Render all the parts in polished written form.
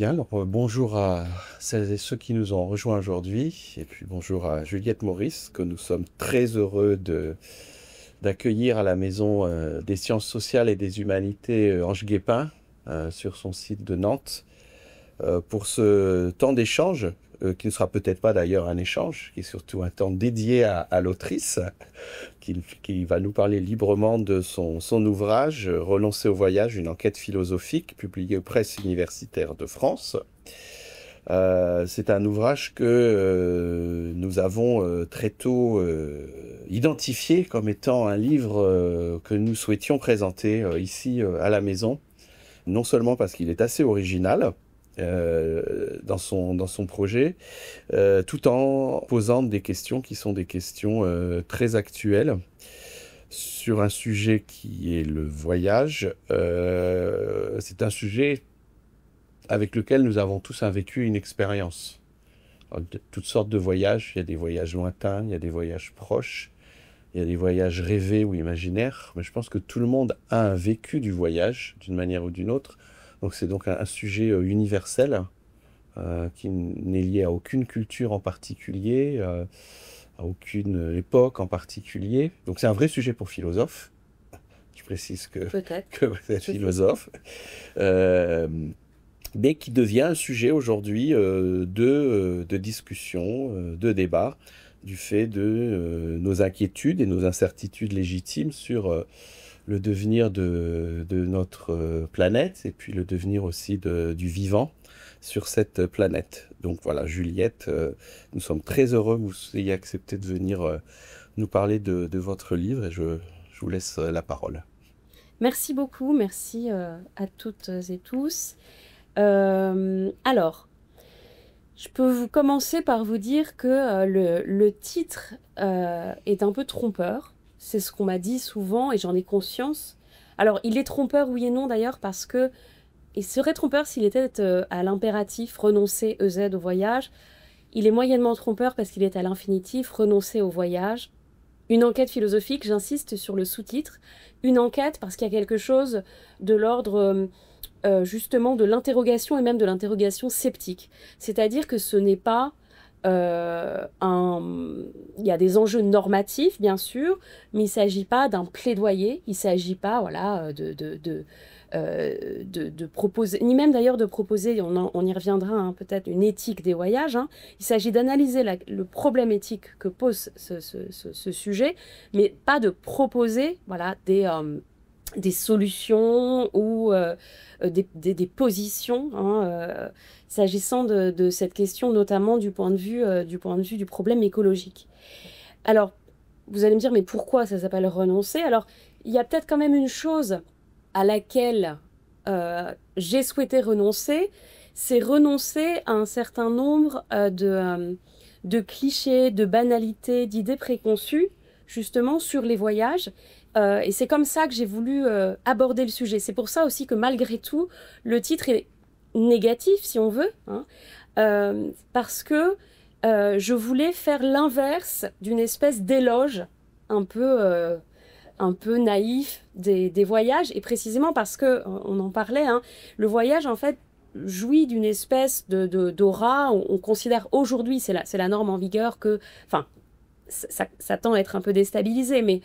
Bien, alors bonjour à celles et ceux qui nous ont rejoints aujourd'hui, et puis bonjour à Juliette Maurice, que nous sommes très heureux d'accueillir à la Maison des Sciences sociales et des Humanités Ange Guépin, sur son site de Nantes, pour ce temps d'échange, qui ne sera peut-être pas d'ailleurs un échange, qui est surtout un temps dédié à l'autrice, qui va nous parler librement de son ouvrage Renoncer au voyage, une enquête philosophique, publié aux presses universitaires de France. C'est un ouvrage que nous avons très tôt identifié comme étant un livre que nous souhaitions présenter ici à la maison, non seulement parce qu'il est assez original dans son projet, tout en posant des questions qui sont des questions très actuelles sur un sujet qui est le voyage. C'est un sujet avec lequel nous avons tous vécu une expérience. De toutes sortes de voyages, il y a des voyages lointains, il y a des voyages proches, il y a des voyages rêvés ou imaginaires, mais je pense que tout le monde a un vécu du voyage, d'une manière ou d'une autre. Donc c'est donc un sujet universel, qui n'est lié à aucune culture en particulier, à aucune époque en particulier. Donc c'est un vrai sujet pour philosophes. Je précise Peut-être. que vous êtes philosophe. Mais qui devient un sujet aujourd'hui de discussion, de débat, du fait de nos inquiétudes et nos incertitudes légitimes sur le devenir de notre planète et puis le devenir aussi du vivant sur cette planète. Donc voilà, Juliette, nous sommes très heureux que vous ayez accepté de venir nous parler de votre livre et je vous laisse la parole. Merci beaucoup, merci à toutes et tous. Alors, je peux vous commencer par vous dire que le titre est un peu trompeur. C'est ce qu'on m'a dit souvent et j'en ai conscience. Alors, il est trompeur, oui et non d'ailleurs, parce que il serait trompeur s'il était à l'impératif renoncer EZ au voyage. Il est moyennement trompeur parce qu'il est à l'infinitif renoncer au voyage. Une enquête philosophique, j'insiste sur le sous-titre. Une enquête parce qu'il y a quelque chose de l'ordre justement de l'interrogation et même de l'interrogation sceptique. C'est-à-dire que ce n'est pas Il y a des enjeux normatifs, bien sûr, mais il ne s'agit pas d'un plaidoyer, il ne s'agit pas voilà, de proposer, ni même d'ailleurs de proposer, on y reviendra peut-être, une éthique des voyages. Il s'agit d'analyser le problème éthique que pose ce sujet, mais pas de proposer voilà, des solutions ou des positions s'agissant de cette question, notamment du point de vue du problème écologique. Alors, vous allez me dire, mais pourquoi ça s'appelle renoncer? Alors, il y a peut-être quand même une chose à laquelle j'ai souhaité renoncer, c'est renoncer à un certain nombre de clichés, de banalités, d'idées préconçues, justement, sur les voyages. Et c'est comme ça que j'ai voulu aborder le sujet. C'est pour ça aussi que malgré tout, le titre est négatif, si on veut, parce que je voulais faire l'inverse d'une espèce d'éloge un peu naïf des voyages, et précisément parce que, on en parlait, le voyage, en fait, jouit d'une espèce d'aura. On considère aujourd'hui, c'est la norme en vigueur, que, enfin, ça tend à être un peu déstabilisé, mais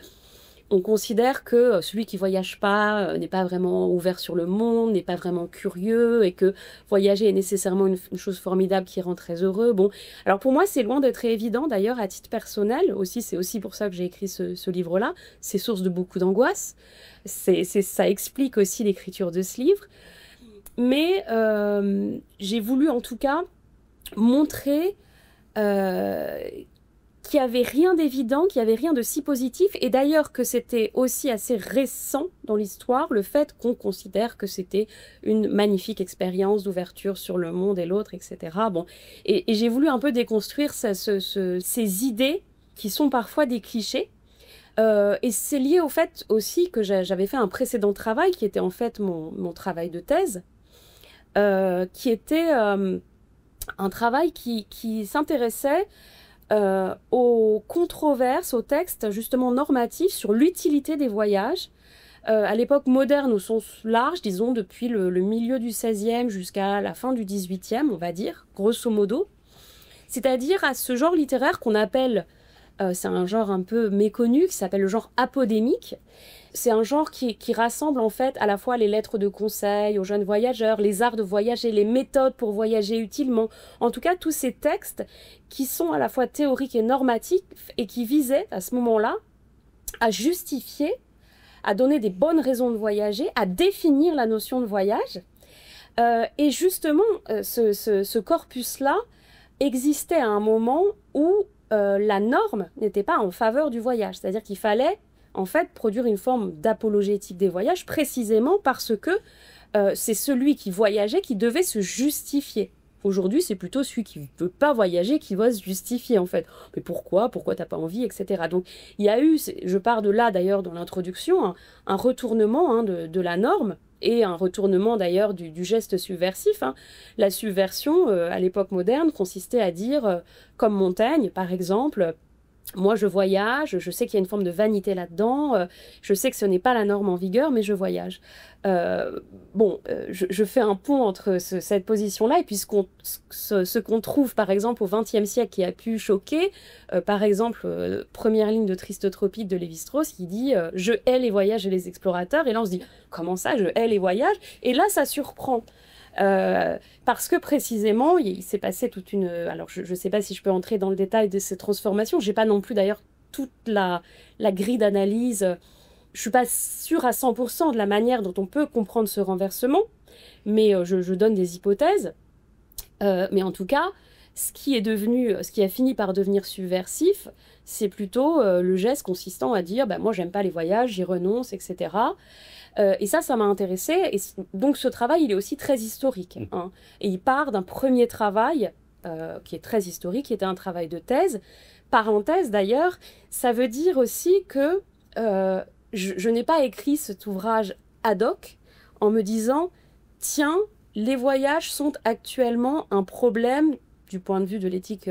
on considère que celui qui voyage pas n'est pas vraiment ouvert sur le monde, n'est pas vraiment curieux, et que voyager est nécessairement une chose formidable qui rend très heureux. Bon, alors pour moi, c'est loin d'être évident, d'ailleurs, à titre personnel aussi. C'est aussi pour ça que j'ai écrit ce livre-là. C'est source de beaucoup d'angoisse. Ça explique aussi l'écriture de ce livre. Mais j'ai voulu, en tout cas, montrer qu'il n'y avait rien d'évident, qu'il n'y avait rien de si positif, et d'ailleurs que c'était aussi assez récent dans l'histoire, le fait qu'on considère que c'était une magnifique expérience d'ouverture sur le monde et l'autre, etc. Bon, et j'ai voulu un peu déconstruire ces idées qui sont parfois des clichés. Et c'est lié au fait aussi que j'avais fait un précédent travail, qui était en fait mon travail de thèse, qui était un travail qui s'intéressait aux controverses, aux textes justement normatifs sur l'utilité des voyages à l'époque moderne au sens large, disons depuis le milieu du XVIe jusqu'à la fin du XVIIIe, on va dire, grosso modo. C'est-à-dire à ce genre littéraire qu'on appelle, c'est un genre un peu méconnu, qui s'appelle le genre apodémique. C'est un genre qui rassemble en fait à la fois les lettres de conseil aux jeunes voyageurs, les arts de voyager, les méthodes pour voyager utilement. En tout cas, tous ces textes qui sont à la fois théoriques et normatifs et qui visaient à ce moment-là à justifier, à donner des bonnes raisons de voyager, à définir la notion de voyage. Et justement, ce corpus-là existait à un moment où la norme n'était pas en faveur du voyage. C'est-à-dire qu'il fallait en fait produire une forme d'apologétique des voyages précisément parce que c'est celui qui voyageait qui devait se justifier. Aujourd'hui, c'est plutôt celui qui ne veut pas voyager qui va se justifier, en fait. Mais pourquoi t'as pas envie, etc. Donc, il y a eu, je pars de là d'ailleurs dans l'introduction, un retournement de la norme et un retournement d'ailleurs du geste subversif. La subversion, à l'époque moderne, consistait à dire, comme Montaigne, par exemple, moi, je voyage, je sais qu'il y a une forme de vanité là-dedans, je sais que ce n'est pas la norme en vigueur, mais je voyage. Je fais un pont entre cette position-là et puis ce qu'on trouve, par exemple, au XXe siècle qui a pu choquer, par exemple, première ligne de Triste Tropique de Lévi-Strauss qui dit « Je hais les voyages et les explorateurs », et là on se dit « Comment ça, je hais les voyages ?» Et là, ça surprend. Parce que précisément, il s'est passé toute une... Alors, je ne sais pas si je peux entrer dans le détail de ces transformations. Je n'ai pas non plus, d'ailleurs, toute la grille d'analyse. Je ne suis pas sûre à 100% de la manière dont on peut comprendre ce renversement, mais je donne des hypothèses. Mais en tout cas, ce qui a fini par devenir subversif, c'est plutôt le geste consistant à dire « moi, j'aime pas les voyages, j'y renonce, etc. » Et ça m'a intéressée. Et donc, ce travail, il est aussi très historique. Et il part d'un premier travail qui est très historique, qui était un travail de thèse. Parenthèse, d'ailleurs, ça veut dire aussi que je n'ai pas écrit cet ouvrage ad hoc en me disant « Tiens, les voyages sont actuellement un problème du point de vue de l'éthique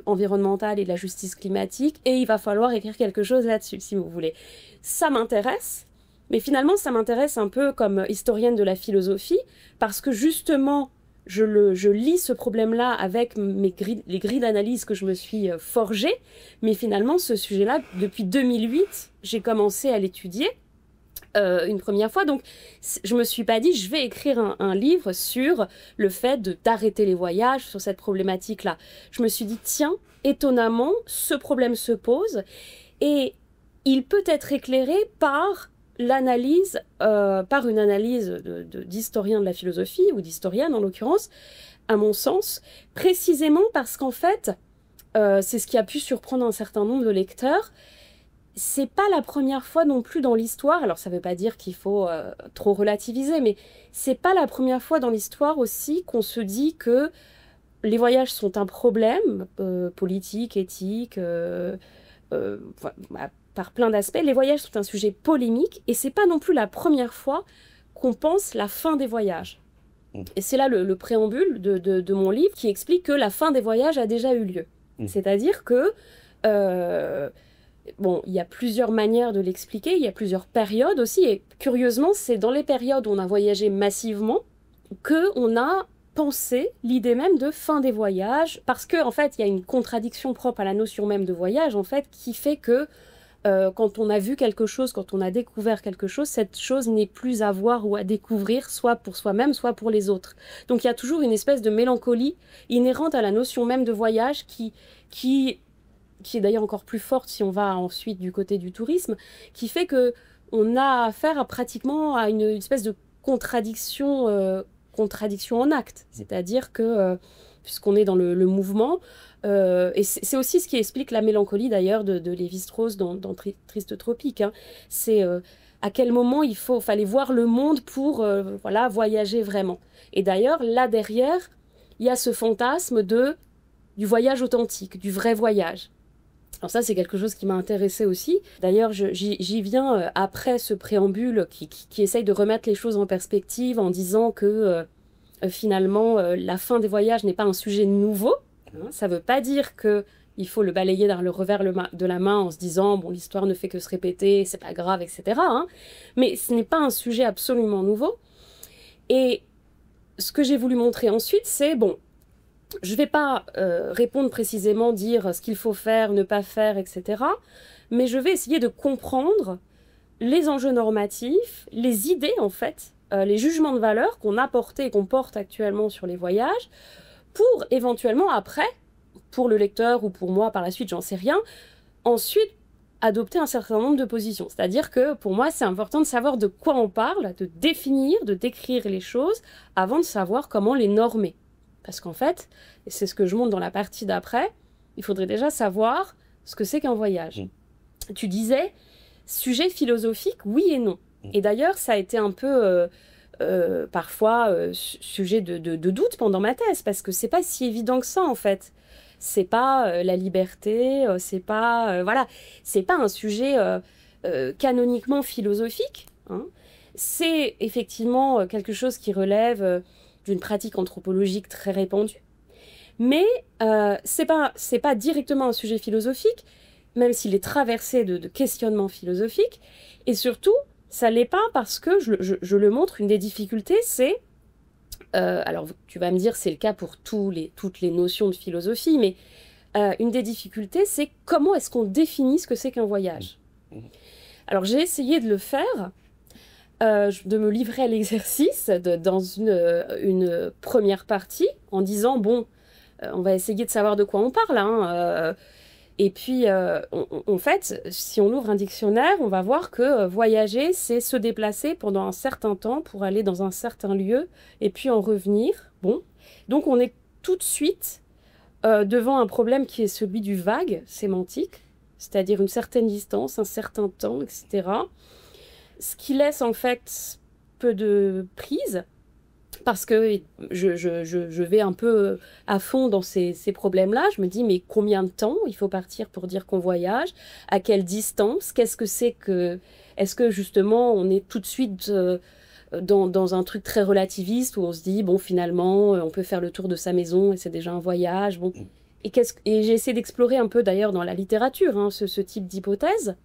environnementale et de la justice climatique, et il va falloir écrire quelque chose là-dessus, si vous voulez. » Ça m'intéresse. Mais finalement, ça m'intéresse un peu comme historienne de la philosophie, parce que justement, je lis ce problème-là avec les grilles d'analyse que je me suis forgées, mais finalement, ce sujet-là, depuis 2008, j'ai commencé à l'étudier une première fois. Donc, je me suis pas dit, je vais écrire un livre sur le fait d'arrêter les voyages, sur cette problématique-là. Je me suis dit, tiens, étonnamment, ce problème se pose, et il peut être éclairé par l'analyse, par une analyse d'historien de la philosophie, ou d'historienne en l'occurrence, à mon sens, précisément parce qu'en fait, c'est ce qui a pu surprendre un certain nombre de lecteurs, c'est pas la première fois non plus dans l'histoire, alors ça veut pas dire qu'il faut trop relativiser, mais c'est pas la première fois dans l'histoire aussi qu'on se dit que les voyages sont un problème politique, éthique, par plein d'aspects. Les voyages sont un sujet polémique et c'est pas non plus la première fois qu'on pense la fin des voyages. Et c'est là le préambule de mon livre qui explique que la fin des voyages a déjà eu lieu. C'est-à-dire que, il y a plusieurs manières de l'expliquer, il y a plusieurs périodes aussi, et curieusement, c'est dans les périodes où on a voyagé massivement qu'on a pensé l'idée même de fin des voyages, parce qu'en fait, il y a une contradiction propre à la notion même de voyage, en fait, qui fait que quand on a vu quelque chose, quand on a découvert quelque chose, cette chose n'est plus à voir ou à découvrir, soit pour soi-même, soit pour les autres. Donc il y a toujours une espèce de mélancolie inhérente à la notion même de voyage qui est d'ailleurs encore plus forte si on va ensuite du côté du tourisme, qui fait qu'on a affaire pratiquement à une espèce de contradiction en acte. C'est-à-dire que, puisqu'on est dans le mouvement, et c'est aussi ce qui explique la mélancolie d'ailleurs de Lévi-Strauss dans Triste Tropique. C'est à quel moment fallait voir le monde pour voyager vraiment. Et d'ailleurs, là derrière, il y a ce fantasme du voyage authentique, du vrai voyage. Alors ça, c'est quelque chose qui m'a intéressée aussi. D'ailleurs, j'y viens après ce préambule qui essaye de remettre les choses en perspective en disant que finalement, la fin des voyages n'est pas un sujet nouveau. Ça ne veut pas dire qu'il il faut le balayer dans le revers de la main en se disant, bon, l'histoire ne fait que se répéter, c'est pas grave, etc. hein. Mais ce n'est pas un sujet absolument nouveau. Et ce que j'ai voulu montrer ensuite, c'est, bon, je ne vais pas répondre précisément, dire ce qu'il faut faire, ne pas faire, etc. Mais je vais essayer de comprendre les enjeux normatifs, les idées, en fait, les jugements de valeur qu'on a portés et qu'on porte actuellement sur les voyages, pour éventuellement, après, pour le lecteur ou pour moi par la suite, j'en sais rien, ensuite adopter un certain nombre de positions. C'est-à-dire que pour moi, c'est important de savoir de quoi on parle, de définir, de décrire les choses, avant de savoir comment les normer. Parce qu'en fait, et c'est ce que je montre dans la partie d'après, il faudrait déjà savoir ce que c'est qu'un voyage. Tu disais, sujet philosophique, oui et non. Et d'ailleurs, ça a été un peu parfois sujet de doute pendant ma thèse, parce que c'est pas si évident que ça en fait. C'est pas la liberté, c'est pas voilà, c'est pas un sujet canoniquement philosophique. Hein. C'est effectivement quelque chose qui relève d'une pratique anthropologique très répandue, mais c'est pas directement un sujet philosophique, même s'il est traversé de questionnements philosophiques, et surtout ça l'est pas parce que, je le montre, une des difficultés, c'est... alors, tu vas me dire, c'est le cas pour toutes les notions de philosophie, mais une des difficultés, c'est comment est-ce qu'on définit ce que c'est qu'un voyage. Alors, j'ai essayé de le faire, de me livrer à l'exercice dans une première partie, en disant, bon, on va essayer de savoir de quoi on parle, hein, et puis, en fait, si on ouvre un dictionnaire, on va voir que voyager, c'est se déplacer pendant un certain temps pour aller dans un certain lieu et puis en revenir. Bon, donc on est tout de suite devant un problème qui est celui du vague sémantique, c'est-à-dire une certaine distance, un certain temps, etc. Ce qui laisse en fait peu de prise. Parce que je vais un peu à fond dans ces problèmes-là. Je me dis, mais combien de temps il faut partir pour dire qu'on voyage? À quelle distance? Qu'est-ce que c'est que... Est-ce que justement, on est tout de suite dans un truc très relativiste où on se dit, bon, finalement, on peut faire le tour de sa maison et c'est déjà un voyage. Bon. Et j'ai essayé d'explorer un peu d'ailleurs dans la littérature hein, ce type d'hypothèse.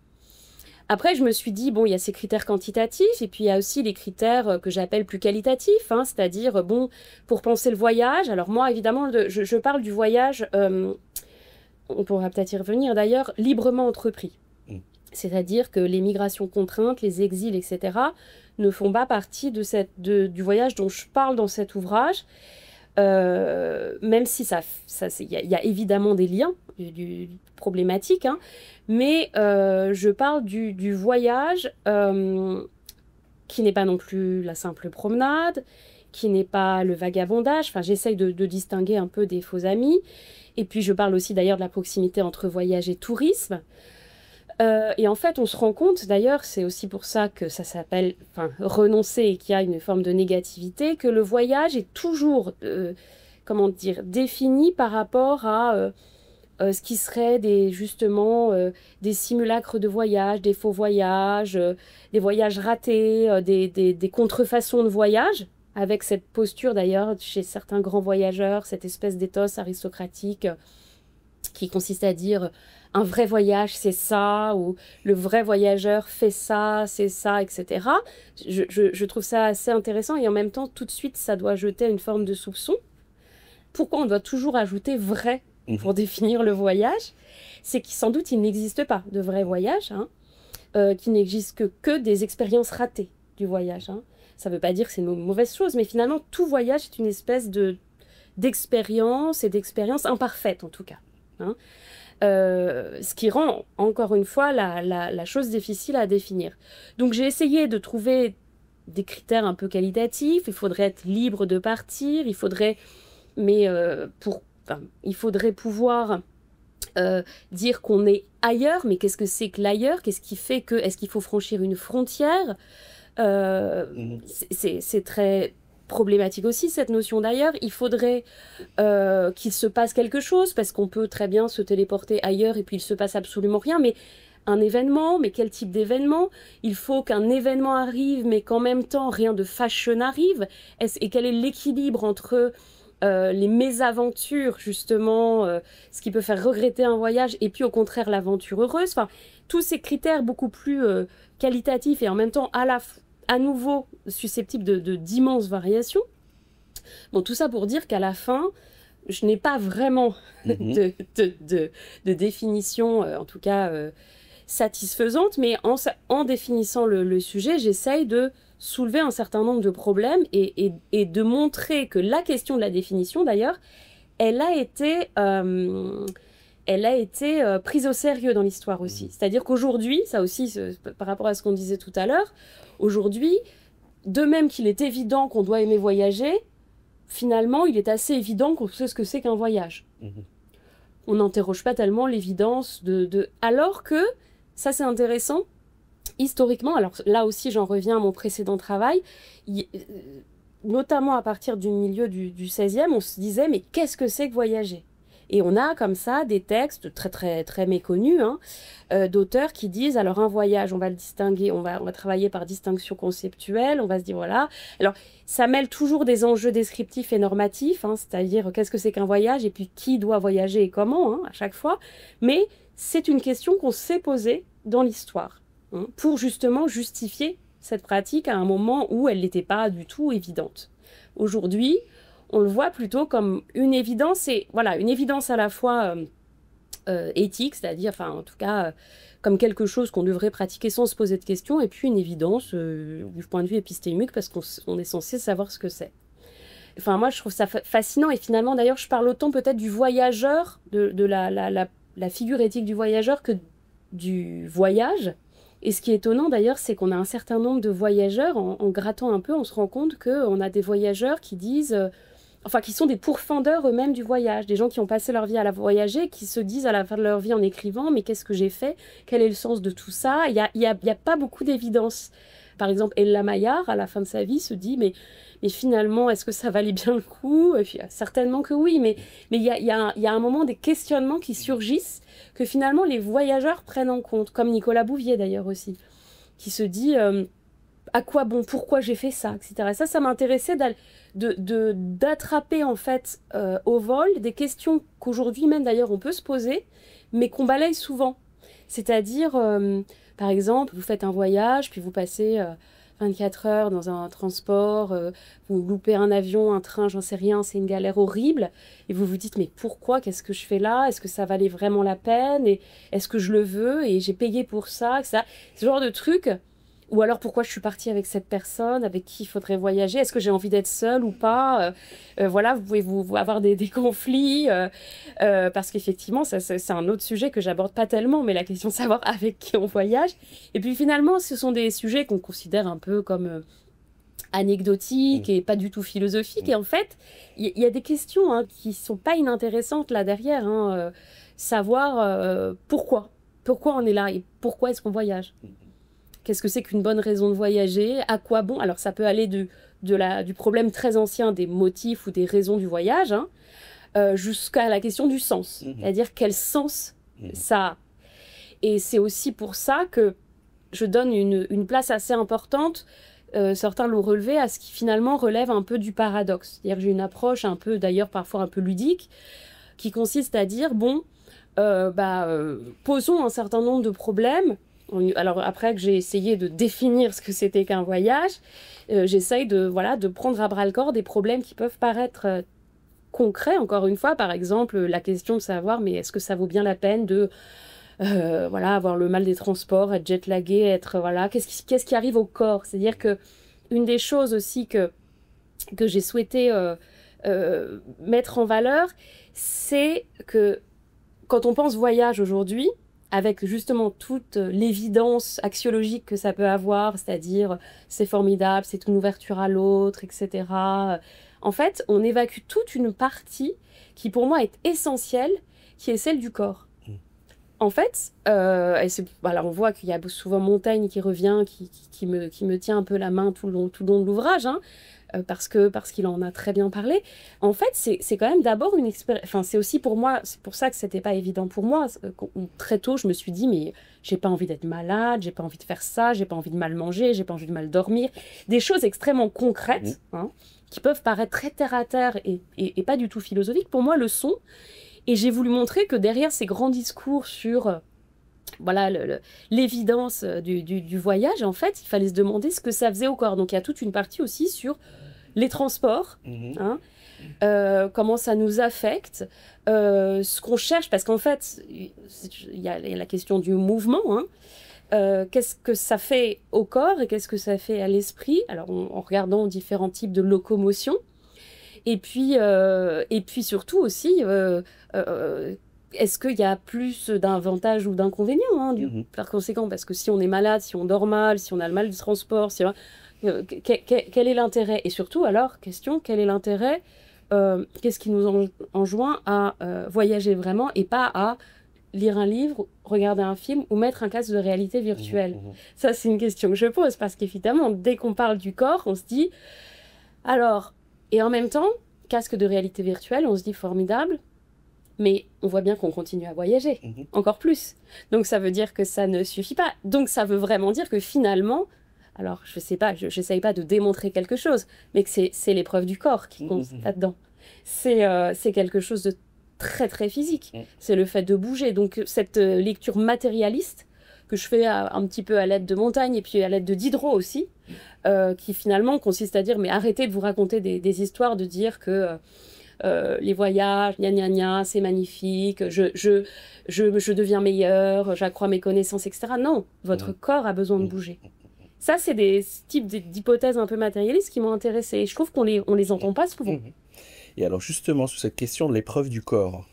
Après, je me suis dit, bon, il y a ces critères quantitatifs, et puis il y a aussi les critères que j'appelle plus qualitatifs, hein, c'est-à-dire, bon, pour penser le voyage, alors moi, évidemment, je parle du voyage, on pourra peut-être y revenir d'ailleurs, librement entrepris. C'est-à-dire que les migrations contraintes, les exils, etc., ne font pas partie du voyage dont je parle dans cet ouvrage, même si il y a évidemment des liens problématiques, hein, mais je parle du voyage qui n'est pas non plus la simple promenade, qui n'est pas le vagabondage, enfin j'essaye de distinguer un peu des faux amis, et puis je parle aussi d'ailleurs de la proximité entre voyage et tourisme. Et en fait, on se rend compte, d'ailleurs, c'est aussi pour ça que ça s'appelle renoncer et qu'il y a une forme de négativité, que le voyage est toujours, comment dire, défini par rapport à ce qui serait justement des simulacres de voyage, des faux voyages, des voyages ratés, des contrefaçons de voyage, avec cette posture d'ailleurs chez certains grands voyageurs, cette espèce d'éthos aristocratique qui consiste à dire un vrai voyage, c'est ça, ou le vrai voyageur fait ça, c'est ça, etc. Je trouve ça assez intéressant et en même temps, tout de suite, ça doit jeter une forme de soupçon. Pourquoi on doit toujours ajouter vrai pour définir le voyage? C'est qu'il sans doute, il n'existe pas de vrai voyage, hein, qu'il n'existe que des expériences ratées du voyage. Hein. Ça ne veut pas dire que c'est une mauvaise chose, mais finalement, tout voyage est une espèce d'expérience et d'expérience imparfaite, en tout cas. Hein. Ce qui rend, encore une fois, la chose difficile à définir. Donc j'ai essayé de trouver des critères un peu qualitatifs, il faudrait être libre de partir, il faudrait pouvoir dire qu'on est ailleurs, mais qu'est-ce que c'est que l'ailleurs? Qu'est-ce qui fait que... Est-ce qu'il faut franchir une frontière? C'est très... problématique aussi cette notion d'ailleurs. Il faudrait qu'il se passe quelque chose parce qu'on peut très bien se téléporter ailleurs et puis il se passe absolument rien, mais un événement, mais quel type d'événement? Il faut qu'un événement arrive mais qu'en même temps rien de fashion arrive, et quel est l'équilibre entre les mésaventures, justement, ce qui peut faire regretter un voyage, et puis au contraire l'aventure heureuse. Enfin, tous ces critères beaucoup plus qualitatifs et en même temps à nouveau susceptibles d'immenses variations. Bon, tout ça pour dire qu'à la fin, je n'ai pas vraiment de définition, en tout cas satisfaisante, mais en définissant le sujet, j'essaye de soulever un certain nombre de problèmes et de montrer que la question de la définition, d'ailleurs, elle a été prise au sérieux dans l'histoire aussi. C'est-à-dire qu'aujourd'hui, ça aussi, par rapport à ce qu'on disait tout à l'heure, aujourd'hui, de même qu'il est évident qu'on doit aimer voyager, finalement, il est assez évident qu'on sait ce que c'est qu'un voyage. On n'interroge pas tellement l'évidence Alors que, ça c'est intéressant, historiquement, alors là aussi j'en reviens à mon précédent travail, notamment à partir du milieu du XVIe, on se disait mais qu'est-ce que c'est que voyager ? Et on a comme ça des textes très très très méconnus d'auteurs qui disent alors un voyage, on va le distinguer, on va travailler par distinction conceptuelle, on va se dire voilà. Alors ça mêle toujours des enjeux descriptifs et normatifs, c'est-à-dire qu'est-ce que c'est qu'un voyage et puis qui doit voyager et comment à chaque fois. Mais c'est une question qu'on s'est posée dans l'histoire pour justement justifier cette pratique à un moment où elle n'était pas du tout évidente. Aujourd'hui, on le voit plutôt comme une évidence, et voilà, une évidence à la fois éthique, c'est-à-dire, enfin, en tout cas, comme quelque chose qu'on devrait pratiquer sans se poser de questions, et puis une évidence du point de vue épistémique, parce qu'on est censé savoir ce que c'est. Enfin, moi, je trouve ça fascinant, et finalement, d'ailleurs, je parle autant peut-être du voyageur, de la figure éthique du voyageur que du voyage. Et ce qui est étonnant d'ailleurs, c'est qu'on a un certain nombre de voyageurs, en grattant un peu, on se rend compte qu'on a des voyageurs qui disent, qui sont des pourfendeurs eux-mêmes du voyage, des gens qui ont passé leur vie à la voyager, qui se disent à la fin de leur vie en écrivant, mais qu'est-ce que j'ai fait ? Quel est le sens de tout ça ? Il y a pas beaucoup d'évidence. Par exemple, Ella Maillard, à la fin de sa vie, se dit, mais finalement, est-ce que ça valait bien le coup ? Et puis, certainement que oui, mais il y a un moment des questionnements qui surgissent, que finalement les voyageurs prennent en compte, comme Nicolas Bouvier d'ailleurs aussi, qui se dit à quoi bon, pourquoi j'ai fait ça, etc. Et ça m'intéressait d'attraper en fait au vol des questions qu'aujourd'hui même d'ailleurs on peut se poser, mais qu'on balaye souvent. C'est-à-dire, par exemple, vous faites un voyage, puis vous passez 24 heures dans un transport, vous loupez un avion, un train, j'en sais rien, c'est une galère horrible, et vous vous dites mais pourquoi, qu'est-ce que je fais là, est-ce que ça valait vraiment la peine, et est-ce que je le veux, et j'ai payé pour ça, etc. Ce genre de truc, ou alors pourquoi je suis partie avec cette personne, avec qui il faudrait voyager, est-ce que j'ai envie d'être seule ou pas, voilà, vous pouvez vous avoir des conflits, parce qu'effectivement, c'est un autre sujet que j'aborde pas tellement, mais la question de savoir avec qui on voyage. Et puis finalement, ce sont des sujets qu'on considère un peu comme anecdotiques et pas du tout philosophiques. Et en fait, il y a des questions qui sont pas inintéressantes là derrière. Savoir pourquoi on est là et pourquoi est-ce qu'on voyage. Qu'est-ce que c'est qu'une bonne raison de voyager ? À quoi bon ? Alors ça peut aller du problème très ancien des motifs ou des raisons du voyage, jusqu'à la question du sens. C'est-à-dire quel sens ça a. Et c'est aussi pour ça que je donne une place assez importante, certains l'ont relevé, à ce qui finalement relève un peu du paradoxe. C'est-à-dire que j'ai une approche un peu, d'ailleurs parfois un peu ludique, qui consiste à dire, posons un certain nombre de problèmes. Alors après que j'ai essayé de définir ce que c'était qu'un voyage, j'essaye de prendre à bras-le-corps des problèmes qui peuvent paraître concrets, encore une fois, par exemple la question de savoir mais est-ce que ça vaut bien la peine de avoir le mal des transports, être jet-lagué, qu'est-ce qui arrive au corps ? C'est-à-dire que une des choses aussi que j'ai souhaité mettre en valeur, c'est que quand on pense voyage aujourd'hui, avec justement toute l'évidence axiologique que ça peut avoir, c'est-à-dire c'est formidable, c'est une ouverture à l'autre, etc. En fait, on évacue toute une partie qui pour moi est essentielle, qui est celle du corps. En fait, on voit qu'il y a souvent Montaigne qui revient, qui me tient un peu la main tout le long de l'ouvrage. parce qu'il en a très bien parlé. En fait, c'est quand même d'abord une expérience. Enfin, c'est aussi pour moi, c'est pour ça que c'était pas évident pour moi. Très tôt, je me suis dit, mais j'ai pas envie d'être malade, j'ai pas envie de faire ça, j'ai pas envie de mal manger, j'ai pas envie de mal dormir. Des choses extrêmement concrètes, hein, qui peuvent paraître très terre à terre et pas du tout philosophiques, pour moi le sont. Et j'ai voulu montrer que derrière ces grands discours sur voilà l'évidence du voyage, en fait, il fallait se demander ce que ça faisait au corps. Donc il y a toute une partie aussi sur les transports, hein, comment ça nous affecte, ce qu'on cherche, parce qu'en fait, il y a la question du mouvement, hein. Qu'est-ce que ça fait au corps et qu'est-ce que ça fait à l'esprit, alors en regardant différents types de locomotion. Et puis surtout aussi, est-ce qu'il y a plus d'avantages ou d'inconvénients, hein, par conséquent, parce que si on est malade, si on dort mal, si on a le mal du transport, quel est l'intérêt? Et surtout, alors, question, quel est l'intérêt? Qu'est-ce qui nous enjoint à voyager vraiment et pas à lire un livre, regarder un film ou mettre un casque de réalité virtuelle? Ça, c'est une question que je pose, parce qu'évidemment, dès qu'on parle du corps, on se dit, alors, et en même temps, casque de réalité virtuelle, on se dit formidable, mais on voit bien qu'on continue à voyager, encore plus. Donc ça veut dire que ça ne suffit pas. Donc ça veut vraiment dire que finalement, alors je sais pas, j'essaye pas de démontrer quelque chose, mais que c'est l'épreuve du corps qui compte là-dedans. C'est quelque chose de très très physique. C'est le fait de bouger. Donc cette lecture matérialiste que je fais un petit peu à l'aide de Montaigne et puis à l'aide de Diderot aussi, qui finalement consiste à dire, mais arrêtez de vous raconter des histoires, de dire que les voyages, gna gna gna, c'est magnifique, je deviens meilleur, j'accrois mes connaissances, etc. Non, votre corps a besoin de bouger. Ça, c'est des types d'hypothèses un peu matérialistes qui m'ont intéressée. Et je trouve qu'on les entend pas souvent. Et alors justement, sur cette question de l'épreuve du corps,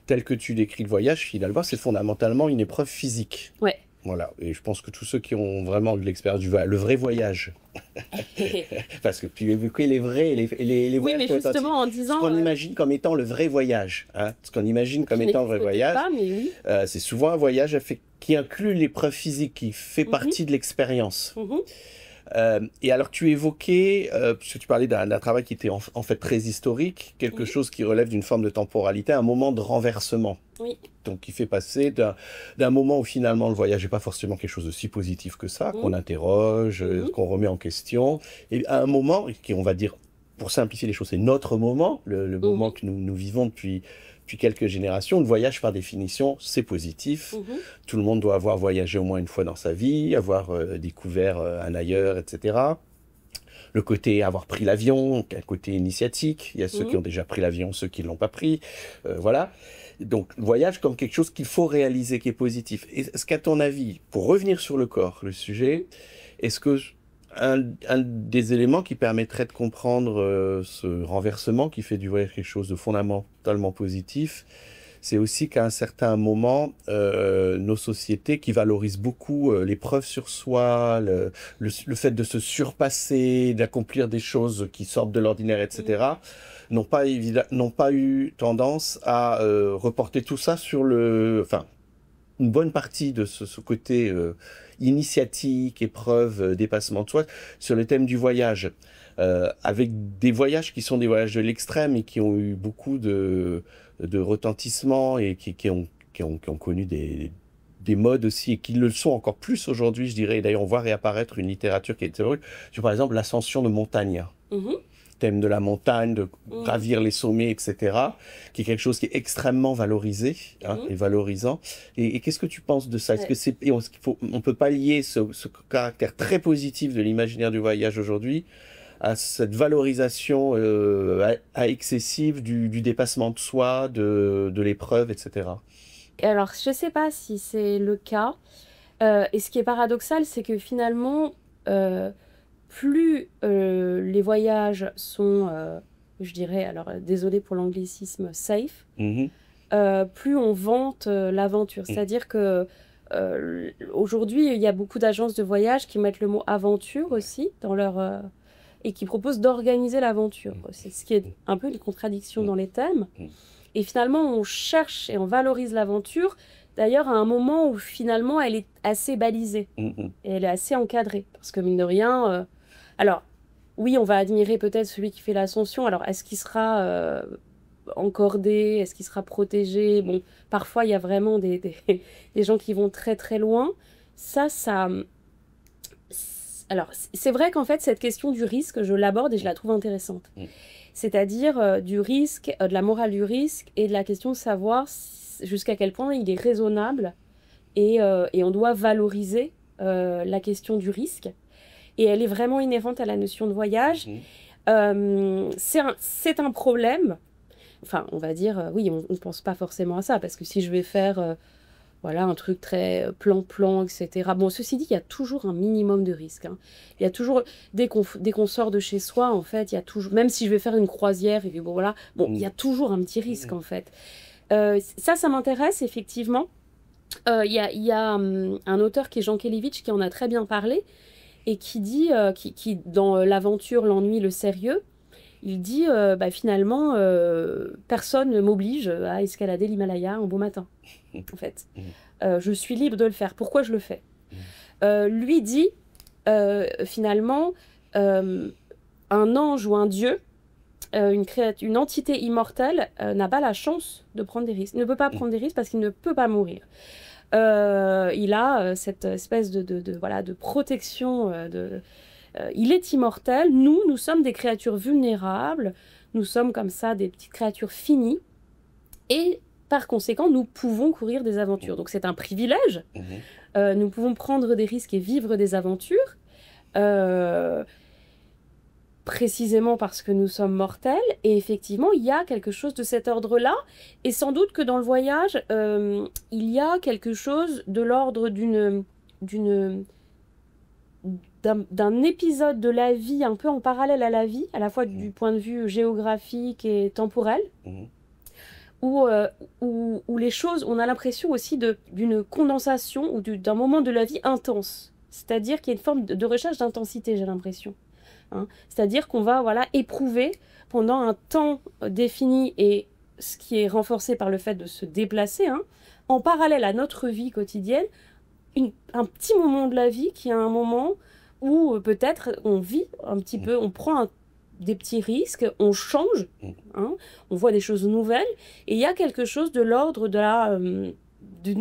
tel que tu décris le voyage, finalement, c'est fondamentalement une épreuve physique. Ouais. Voilà, et je pense que tous ceux qui ont vraiment de l'expérience du voyage, le vrai voyage, parce que tu évoquais les vrais et les oui, voyages mais justement en disant... ce qu'on imagine comme étant le vrai voyage, hein, ce qu'on imagine comme étant le vrai voyage, oui. C'est souvent un voyage qui inclut l'épreuve physique, qui fait partie de l'expérience. Et alors tu évoquais, parce que tu parlais d'un travail qui était en fait très historique, quelque chose qui relève d'une forme de temporalité, un moment de renversement. Oui. Donc qui fait passer d'un moment où finalement le voyage n'est pas forcément quelque chose de si positif que ça, qu'on interroge, qu'on remet en question, et à un moment qui, on va dire, pour simplifier les choses, c'est notre moment, le moment que nous vivons depuis quelques générations. Le voyage, par définition, c'est positif. Tout le monde doit avoir voyagé au moins une fois dans sa vie, avoir découvert un ailleurs, etc. Le côté avoir pris l'avion, un côté initiatique. Il y a ceux qui ont déjà pris l'avion, ceux qui ne l'ont pas pris. Voilà. Donc, le voyage comme quelque chose qu'il faut réaliser, qui est positif. Est-ce qu'à ton avis, pour revenir sur le corps, le sujet, est-ce que un des éléments qui permettrait de comprendre ce renversement qui fait du voyage quelque chose de fondamentalement positif, c'est aussi qu'à un certain moment, nos sociétés qui valorisent beaucoup l'épreuve sur soi, le fait de se surpasser, d'accomplir des choses qui sortent de l'ordinaire, etc., n'ont pas eu tendance à reporter tout ça sur une bonne partie de ce côté initiatique, épreuve, dépassement de soi, sur le thème du voyage. Avec des voyages qui sont des voyages de l'extrême et qui ont eu beaucoup de retentissement et qui ont connu des modes aussi, et qui le sont encore plus aujourd'hui, je dirais. D'ailleurs, on voit réapparaître une littérature qui est sur, par exemple, l'ascension de montagne. Thème de la montagne, de gravir les sommets, etc., qui est quelque chose qui est extrêmement valorisé et valorisant. Et qu'est-ce que tu penses de ça? Est-ce que on peut pas lier ce caractère très positif de l'imaginaire du voyage aujourd'hui à cette valorisation excessive du dépassement de soi, de l'épreuve, etc. Alors, je ne sais pas si c'est le cas. Et ce qui est paradoxal, c'est que finalement, plus les voyages sont, je dirais, alors désolé pour l'anglicisme, safe, plus on vante l'aventure. C'est-à-dire que aujourd'hui, il y a beaucoup d'agences de voyage qui mettent le mot aventure aussi dans leur... et qui proposent d'organiser l'aventure. C'est ce qui est un peu une contradiction dans les thèmes. Et finalement, on cherche et on valorise l'aventure, d'ailleurs, à un moment où finalement, elle est assez balisée. Et elle est assez encadrée. Parce que mine de rien... alors, oui, on va admirer peut-être celui qui fait l'ascension. Alors, est-ce qu'il sera encordé? Est-ce qu'il sera protégé? Bon, parfois, il y a vraiment des gens qui vont très très loin. Ça... Alors, c'est vrai qu'en fait, cette question du risque, je l'aborde et je la trouve intéressante. C'est-à-dire du risque, de la morale du risque et de la question de savoir jusqu'à quel point il est raisonnable et on doit valoriser la question du risque. Et elle est vraiment inhérente à la notion de voyage. C'est un problème. Enfin, on va dire, oui, on ne pense pas forcément à ça, parce que si je vais faire voilà, un truc très plan-plan, etc. Bon, ceci dit, il y a toujours un minimum de risque. Hein. Il y a toujours, dès qu'on sort de chez soi, en fait, il y a toujours, même si je vais faire une croisière, et puis bon, voilà, bon, il y a toujours un petit risque, en fait. Ça m'intéresse, effectivement. Il y a un auteur qui est Jean Kelevitch qui en a très bien parlé, et qui dit, qui dans l'aventure, l'ennui, le sérieux, il dit finalement, personne ne m'oblige à escalader l'Himalaya un beau matin, en fait. Je suis libre de le faire. Pourquoi je le fais? Lui dit, finalement, un ange ou un dieu, une entité immortelle, n'a pas la chance de prendre des risques, ne peut pas prendre des risques parce qu'il ne peut pas mourir. Il a cette espèce de protection. Il est immortel. Nous sommes des créatures vulnérables. Nous sommes comme ça des petites créatures finies. Et par conséquent, nous pouvons courir des aventures. Donc c'est un privilège. Nous pouvons prendre des risques et vivre des aventures. Précisément parce que nous sommes mortels, et effectivement, il y a quelque chose de cet ordre-là, et sans doute que dans le voyage, il y a quelque chose de l'ordre d'un épisode de la vie un peu en parallèle à la vie, à la fois du point de vue géographique et temporel, où les choses, on a l'impression aussi d'une condensation ou d'un moment de la vie intense, c'est-à-dire qu'il y a une forme de recherche d'intensité, j'ai l'impression. Hein. C'est-à-dire qu'on va éprouver pendant un temps défini, et ce qui est renforcé par le fait de se déplacer, hein, en parallèle à notre vie quotidienne, un petit moment de la vie qui est un moment où peut-être on vit un petit peu, on prend des petits risques, on change, hein, on voit des choses nouvelles, et il y a quelque chose de l'ordre d'une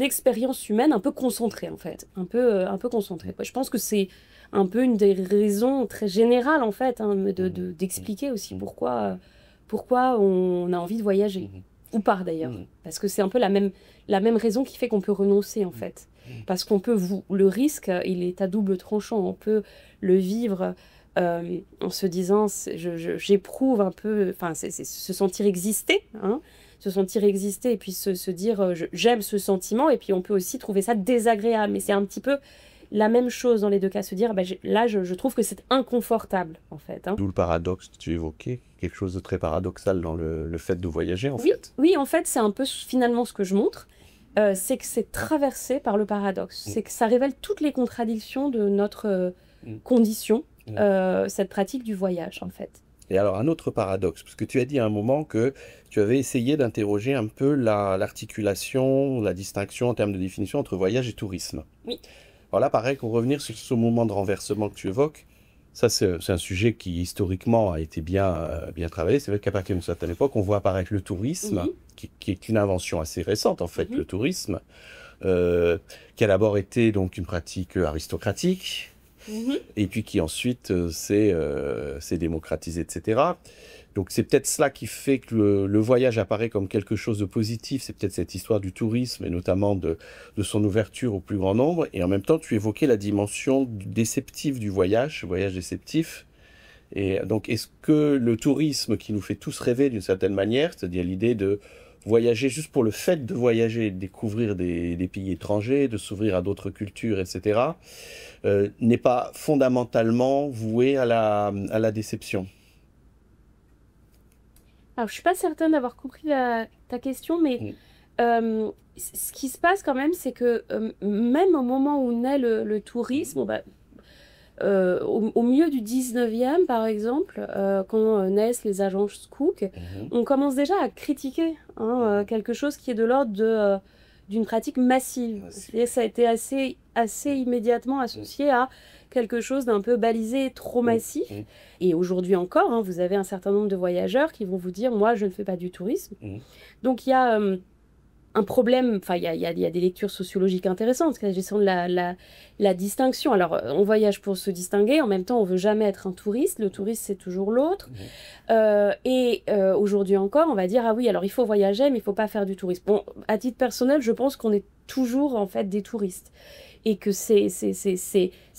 expérience humaine un peu concentrée, en fait, un peu concentrée. Je pense que c'est un peu une des raisons très générales, en fait, hein, d'expliquer aussi pourquoi on a envie de voyager, ou pas d'ailleurs, parce que c'est un peu la même raison qui fait qu'on peut renoncer, en fait, parce qu'on peut, le risque, il est à double tranchant, on peut le vivre en se disant, j'éprouve un peu, enfin, c'est se sentir exister, hein, se sentir exister, et puis se dire, j'aime ce sentiment, et puis on peut aussi trouver ça désagréable, mais c'est un petit peu la même chose dans les deux cas, se dire, là, je trouve que c'est inconfortable, en fait. Hein. D'où le paradoxe que tu évoquais, quelque chose de très paradoxal dans le fait de voyager, en fait. Oui, en fait, c'est un peu finalement ce que je montre, c'est que c'est traversé par le paradoxe, c'est que ça révèle toutes les contradictions de notre condition, cette pratique du voyage, en fait. Et alors, un autre paradoxe, parce que tu as dit à un moment que tu avais essayé d'interroger un peu l'articulation, la distinction en termes de définition entre voyage et tourisme. Oui. Alors là, pareil, pour revenir sur ce moment de renversement que tu évoques, ça, c'est un sujet qui, historiquement, a été bien travaillé. C'est vrai qu'à partir d'une certaine époque, on voit apparaître le tourisme, qui est une invention assez récente, en fait, le tourisme, qui a d'abord été donc une pratique aristocratique, et puis qui ensuite s'est démocratisé, etc. Donc c'est peut-être cela qui fait que le voyage apparaît comme quelque chose de positif, c'est peut-être cette histoire du tourisme, et notamment de son ouverture au plus grand nombre, et en même temps tu évoquais la dimension déceptive du voyage déceptif, et donc est-ce que le tourisme qui nous fait tous rêver d'une certaine manière, c'est-à-dire l'idée de voyager juste pour le fait de voyager, de découvrir des pays étrangers, de s'ouvrir à d'autres cultures, etc., n'est pas fondamentalement voué à la déception? Alors, je ne suis pas certaine d'avoir compris ta question, mais ce qui se passe quand même, c'est que même au moment où naît le tourisme, au milieu du 19e, par exemple, quand naissent les agences Cook, on commence déjà à critiquer quelque chose qui est de l'ordre d'une pratique massive. Ça a été assez immédiatement associé à quelque chose d'un peu balisé, trop massif. Et aujourd'hui encore, hein, vous avez un certain nombre de voyageurs qui vont vous dire « moi, je ne fais pas du tourisme ». Donc il y a un problème, enfin il y a des lectures sociologiques intéressantes, la gestion de la distinction. Alors on voyage pour se distinguer, en même temps on veut jamais être un touriste, le touriste c'est toujours l'autre. Aujourd'hui encore, on va dire ah oui, alors il faut voyager mais il faut pas faire du tourisme. Bon, à titre personnel, je pense qu'on est toujours en fait des touristes et que c'est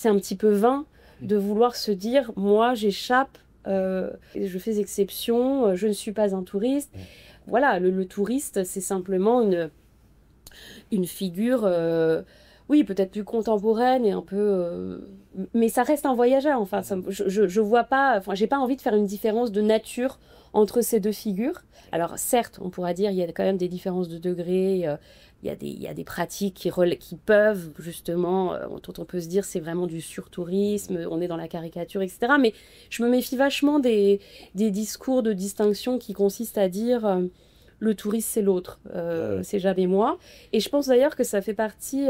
un petit peu vain de vouloir se dire moi j'échappe, je fais exception, je ne suis pas un touriste. Voilà, le touriste, c'est simplement une figure, oui, peut-être plus contemporaine et un peu... mais ça reste un voyageur, enfin, je vois pas... Enfin, j'ai pas envie de faire une différence de nature entre ces deux figures. Alors, certes, on pourra dire il y a quand même des différences de degré, il y a des pratiques qui peuvent, justement, dont on peut se dire c'est vraiment du surtourisme, on est dans la caricature, etc. Mais je me méfie vachement des discours de distinction qui consistent à dire le touriste c'est l'autre, c'est jamais moi. Et je pense d'ailleurs que ça fait partie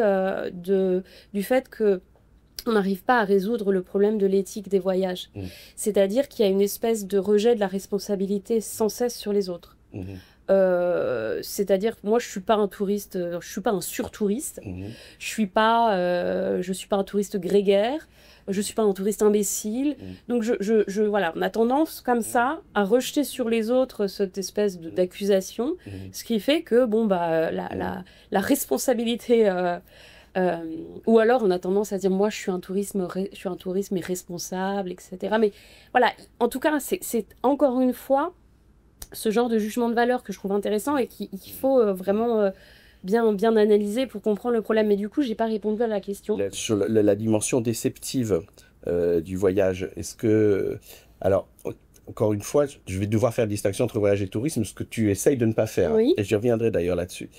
du fait que on n'arrive pas à résoudre le problème de l'éthique des voyages. C'est-à-dire qu'il y a une espèce de rejet de la responsabilité sans cesse sur les autres. C'est-à-dire moi je suis pas un touriste, je suis pas un surtouriste, je suis pas un touriste grégaire, je suis pas un touriste imbécile. Donc voilà, on a tendance comme ça à rejeter sur les autres cette espèce d'accusation, ce qui fait que bon bah la responsabilité ou alors on a tendance à dire moi je suis un touriste mais responsable, etc. Mais voilà, en tout cas c'est encore une fois ce genre de jugement de valeur que je trouve intéressant et qu'il faut vraiment bien analyser pour comprendre le problème. Mais du coup, j'ai pas répondu à la question. Sur la dimension déceptive du voyage, est-ce que... Alors, encore une fois, je vais devoir faire la distinction entre voyage et tourisme, ce que tu essayes de ne pas faire. Oui. Et j'y reviendrai d'ailleurs là-dessus.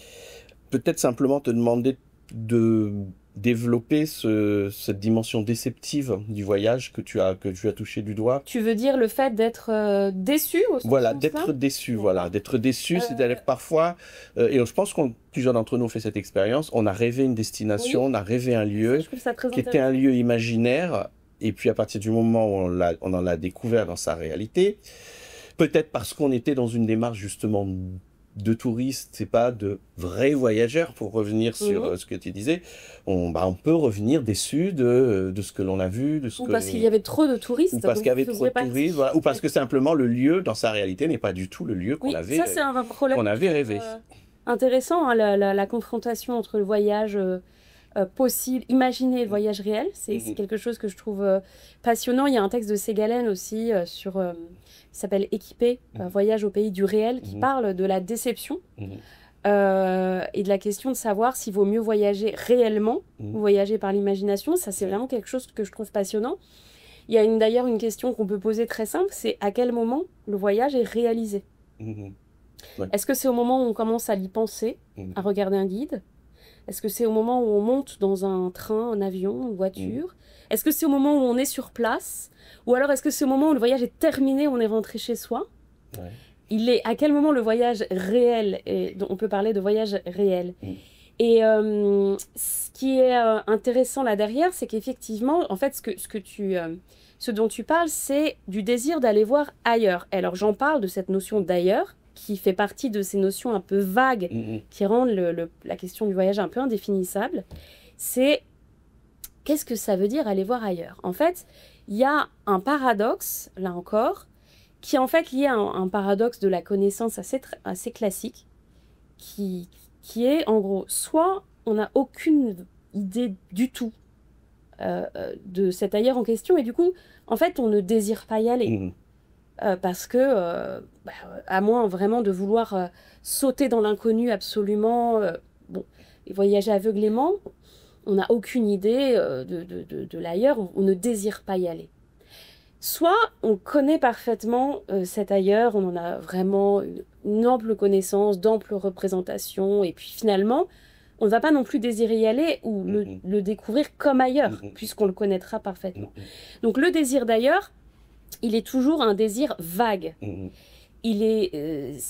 Peut-être simplement te demander de développer cette dimension déceptive du voyage que tu as touché du doigt. Tu veux dire le fait d'être déçu au sens Voilà, d'être déçu, voilà. D'être déçu, c'est-à-dire que parfois, et je pense que plusieurs d'entre nous ont fait cette expérience, on a rêvé une destination, on a rêvé un lieu qui était un lieu imaginaire, et puis à partir du moment où on en a découvert dans sa réalité, peut-être parce qu'on était dans une démarche justement de touristes, c'est pas de vrais voyageurs, pour revenir sur ce que tu disais, on peut revenir déçu de ce que l'on a vu, ou parce qu'il y avait trop de touristes, ou parce qu'il y avait trop de touristes, voilà. Ou parce que simplement le lieu dans sa réalité n'est pas du tout le lieu qu'on avait, ça c'est un problème qu'on avait rêvé. Intéressant, hein, la confrontation entre le voyage possible, imaginer le voyage réel, c'est quelque chose que je trouve passionnant. Il y a un texte de Ségalen aussi qui s'appelle Équipé, voyage au pays du réel, qui parle de la déception et de la question de savoir s'il vaut mieux voyager réellement ou voyager par l'imagination. Ça, c'est vraiment quelque chose que je trouve passionnant. Il y a d'ailleurs une question qu'on peut poser très simple, c'est à quel moment le voyage est réalisé ? Est-ce que c'est au moment où on commence à l'y penser, à regarder un guide ? Est-ce que c'est au moment où on monte dans un train, un avion, une voiture ? Est-ce que c'est au moment où on est sur place ? Ou alors est-ce que c'est au moment où le voyage est terminé, on est rentré chez soi ? À quel moment le voyage réel on peut parler de voyage réel. Et ce qui est intéressant là derrière, c'est qu'effectivement, en fait, ce dont tu parles, c'est du désir d'aller voir ailleurs. Et alors j'en parle de cette notion d'ailleurs, qui fait partie de ces notions un peu vagues qui rendent la question du voyage un peu indéfinissable. C'est qu'est-ce que ça veut dire aller voir ailleurs ? En fait, il y a un paradoxe, là encore, qui est en fait lié à un paradoxe de la connaissance assez classique, qui est en gros, soit on n'a aucune idée du tout de cet ailleurs en question, et du coup, en fait, on ne désire pas y aller. Parce que, à moins vraiment de vouloir sauter dans l'inconnu absolument, et voyager aveuglément, on n'a aucune idée de l'ailleurs, on ne désire pas y aller. Soit on connaît parfaitement cet ailleurs, on en a vraiment une ample connaissance, d'ample représentation, et puis finalement, on ne va pas non plus désirer y aller ou le découvrir comme ailleurs, puisqu'on le connaîtra parfaitement. Donc le désir d'ailleurs, il est toujours un désir vague.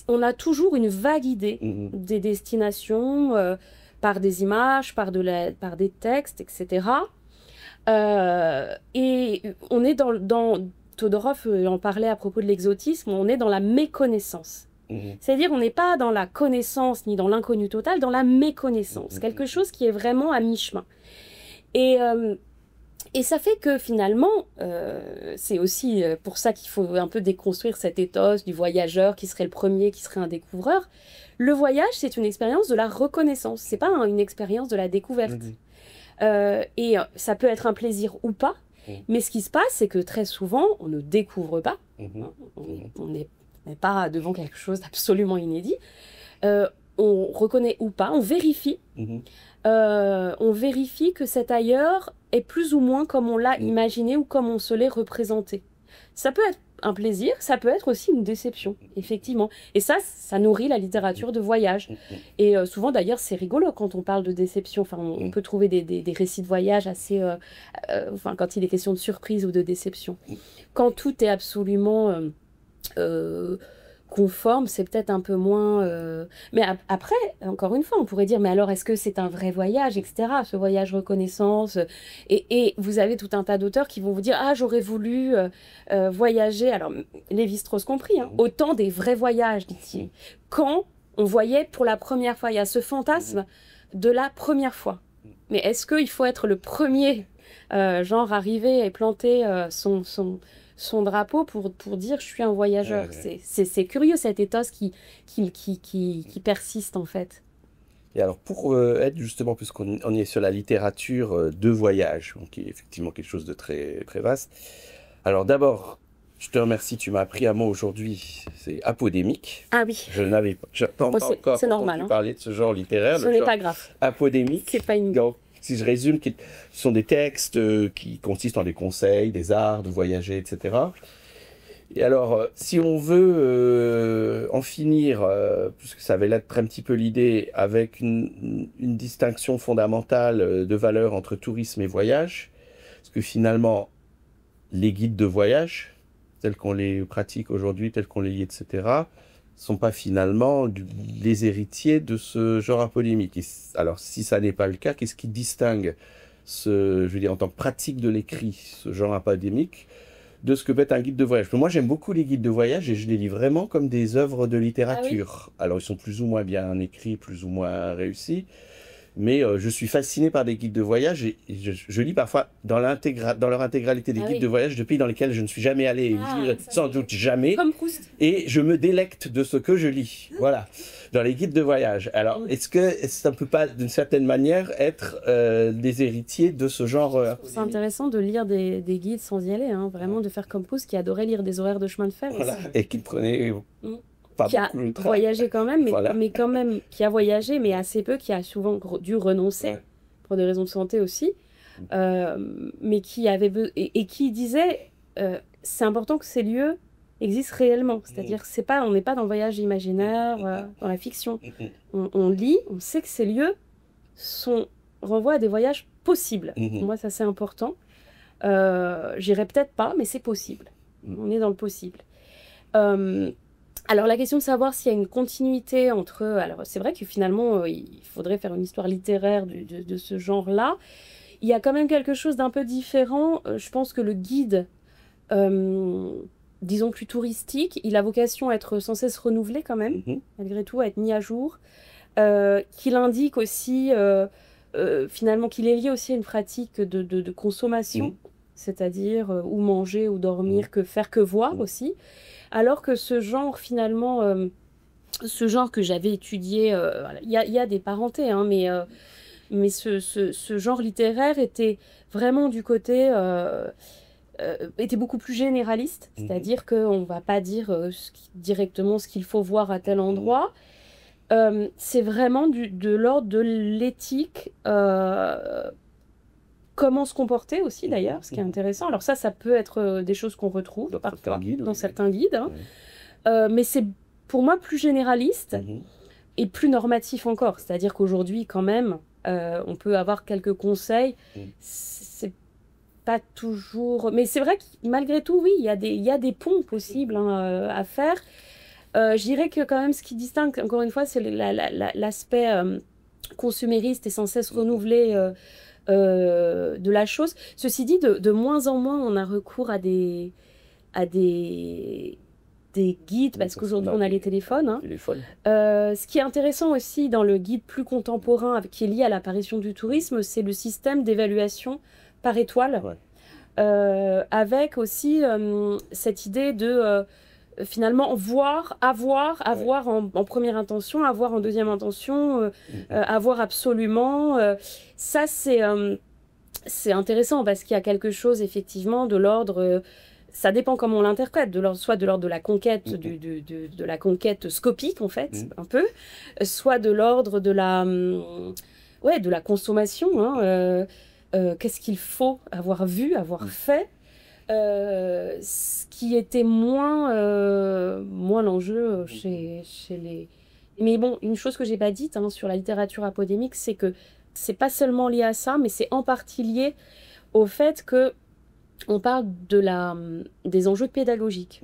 On a toujours une vague idée des destinations par des images, par des textes, etc. Et on est Todorov en parlait à propos de l'exotisme, on est dans la méconnaissance. C'est-à-dire on n'est pas dans la connaissance ni dans l'inconnu total, dans la méconnaissance, quelque chose qui est vraiment à mi-chemin. Et ça fait que finalement, c'est aussi pour ça qu'il faut un peu déconstruire cet ethos du voyageur qui serait le premier, qui serait un découvreur. Le voyage, c'est une expérience de la reconnaissance, c'est pas une expérience de la découverte. Et ça peut être un plaisir ou pas, mais ce qui se passe, c'est que très souvent, on ne découvre pas, on n'est pas devant quelque chose d'absolument inédit, on reconnaît ou pas, on vérifie. On vérifie que cet ailleurs est plus ou moins comme on l'a imaginé ou comme on se l'est représenté. Ça peut être un plaisir, ça peut être aussi une déception, effectivement. Et ça nourrit la littérature de voyage. Et souvent, d'ailleurs, c'est rigolo quand on parle de déception. Enfin, on peut trouver des récits de voyage assez... quand il est question de surprise ou de déception. Quand tout est absolument... conforme, c'est peut-être un peu moins... Mais après, encore une fois, on pourrait dire, mais alors est-ce que c'est un vrai voyage, etc., ce voyage reconnaissance et vous avez tout un tas d'auteurs qui vont vous dire, ah, j'aurais voulu voyager, alors Lévi-Strauss compris, autant des vrais voyages, dit-il. Quand on voyait pour la première fois, il y a ce fantasme de la première fois. Mais est-ce qu'il faut être le premier, genre arriver et planter son drapeau pour dire je suis un voyageur. C'est curieux cet ethos qui persiste en fait. Et alors pour être justement, puisqu'on est sur la littérature de voyage, qui est effectivement quelque chose de très, très vaste, alors d'abord, je te remercie, tu m'as appris un mot aujourd'hui, c'est apodémique. Ah oui. Je n'avais pas encore entendu parler de ce genre littéraire. Ce n'est pas grave. Apodémique. C'est pas une... Donc, si je résume, ce sont des textes qui consistent en des conseils, des arts, de voyager, etc. Et alors, si on veut en finir, puisque ça avait l'air d'être un petit peu l'idée, avec une distinction fondamentale de valeur entre tourisme et voyage, parce que finalement, les guides de voyage, tels qu'on les pratique aujourd'hui, tels qu'on les lit, etc., sont pas finalement les héritiers de ce genre apodémique. Alors, si ça n'est pas le cas, qu'est-ce qui distingue je veux dire, en tant que pratique de l'écrit, ce genre apodémique, de ce que peut être un guide de voyage? Moi, j'aime beaucoup les guides de voyage et je les lis vraiment comme des œuvres de littérature. Ah oui. Alors, ils sont plus ou moins bien écrits, plus ou moins réussis, mais je suis fasciné par des guides de voyage et je lis parfois dans leur intégralité des guides de voyage de pays dans lesquels je ne suis jamais allé, sans doute jamais. Comme Proust. Et je me délecte de ce que je lis, voilà, dans les guides de voyage. Alors, est-ce que ça ne peut pas, d'une certaine manière, être des héritiers de ce genre C'est intéressant de lire des guides sans y aller, vraiment de faire comme Proust qui adorait lire des horaires de chemin de fer. Voilà, et qui prenait... qui a voyagé quand même, mais quand même, qui a voyagé, mais assez peu, qui a souvent dû renoncer, pour des raisons de santé aussi, mais qui avait et qui disait, c'est important que ces lieux existent réellement, c'est-à-dire on n'est pas dans le voyage imaginaire, dans la fiction. On lit, on sait que ces lieux renvoient à des voyages possibles. Pour moi, ça c'est important. J'irai peut-être pas, mais c'est possible. On est dans le possible. Alors la question de savoir s'il y a une continuité entre... Alors c'est vrai que finalement, il faudrait faire une histoire littéraire de ce genre-là. Il y a quand même quelque chose d'un peu différent. Je pense que le guide, disons plus touristique, il a vocation à être sans cesse renouvelé quand même, malgré tout, à être mis à jour. Qu'il indique aussi, finalement, qu'il est lié aussi à une pratique de consommation, c'est-à-dire ou manger ou dormir, que faire, que voir aussi. Alors que ce genre, finalement, ce genre que j'avais étudié, il y a des parentés, mais ce genre littéraire était vraiment du côté, était beaucoup plus généraliste, c'est-à-dire qu'on ne va pas dire directement ce qu'il faut voir à tel endroit. C'est vraiment de l'ordre de l'éthique, comment se comporter aussi d'ailleurs, ce qui est intéressant. Alors ça peut être des choses qu'on retrouve parfois dans certains guides, mais c'est pour moi plus généraliste et plus normatif encore. C'est-à-dire qu'aujourd'hui quand même, on peut avoir quelques conseils, c'est pas toujours... Mais c'est vrai que malgré tout, oui, il y a des ponts possibles à faire. Je dirais que quand même ce qui distingue, encore une fois, c'est l'aspect consumériste et sans cesse renouvelé de la chose. Ceci dit, de moins en moins, on a recours à des guides, parce qu'aujourd'hui, on a les téléphones. Hein. Ce qui est intéressant aussi dans le guide plus contemporain, qui est lié à l'apparition du tourisme, c'est le système d'évaluation par étoile, avec aussi cette idée de finalement avoir en première intention, avoir en deuxième intention, avoir absolument. Ça, c'est intéressant parce qu'il y a quelque chose effectivement de l'ordre... ça dépend comment on l'interprète, soit de l'ordre de la conquête, de la conquête scopique, en fait, un peu, soit de l'ordre de la consommation. Hein, qu'est-ce qu'il faut avoir vu, avoir fait, ce qui était moins l'enjeu chez les... Mais bon, une chose que j'ai pas dite hein, sur la littérature apodémique, c'est que c'est pas seulement lié à ça, mais c'est en partie lié au fait que on parle des enjeux pédagogiques.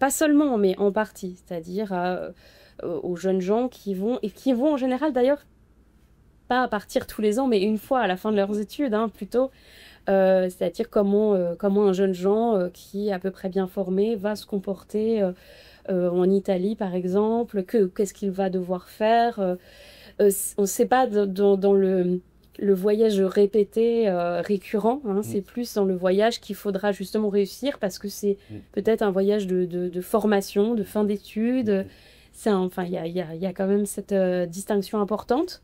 Pas seulement, mais en partie. C'est-à-dire aux jeunes gens qui vont en général d'ailleurs, pas à partir tous les ans, mais une fois à la fin de leurs études, hein, plutôt. C'est-à-dire comment un jeune gens qui est à peu près bien formé va se comporter en Italie, par exemple, qu'est-ce qu'il va devoir faire. On ne sait pas dans le voyage répété, récurrent, hein, c'est plus dans le voyage qu'il faudra justement réussir parce que c'est peut-être un voyage de formation, de fin d'études. Enfin, il y a quand même cette distinction importante.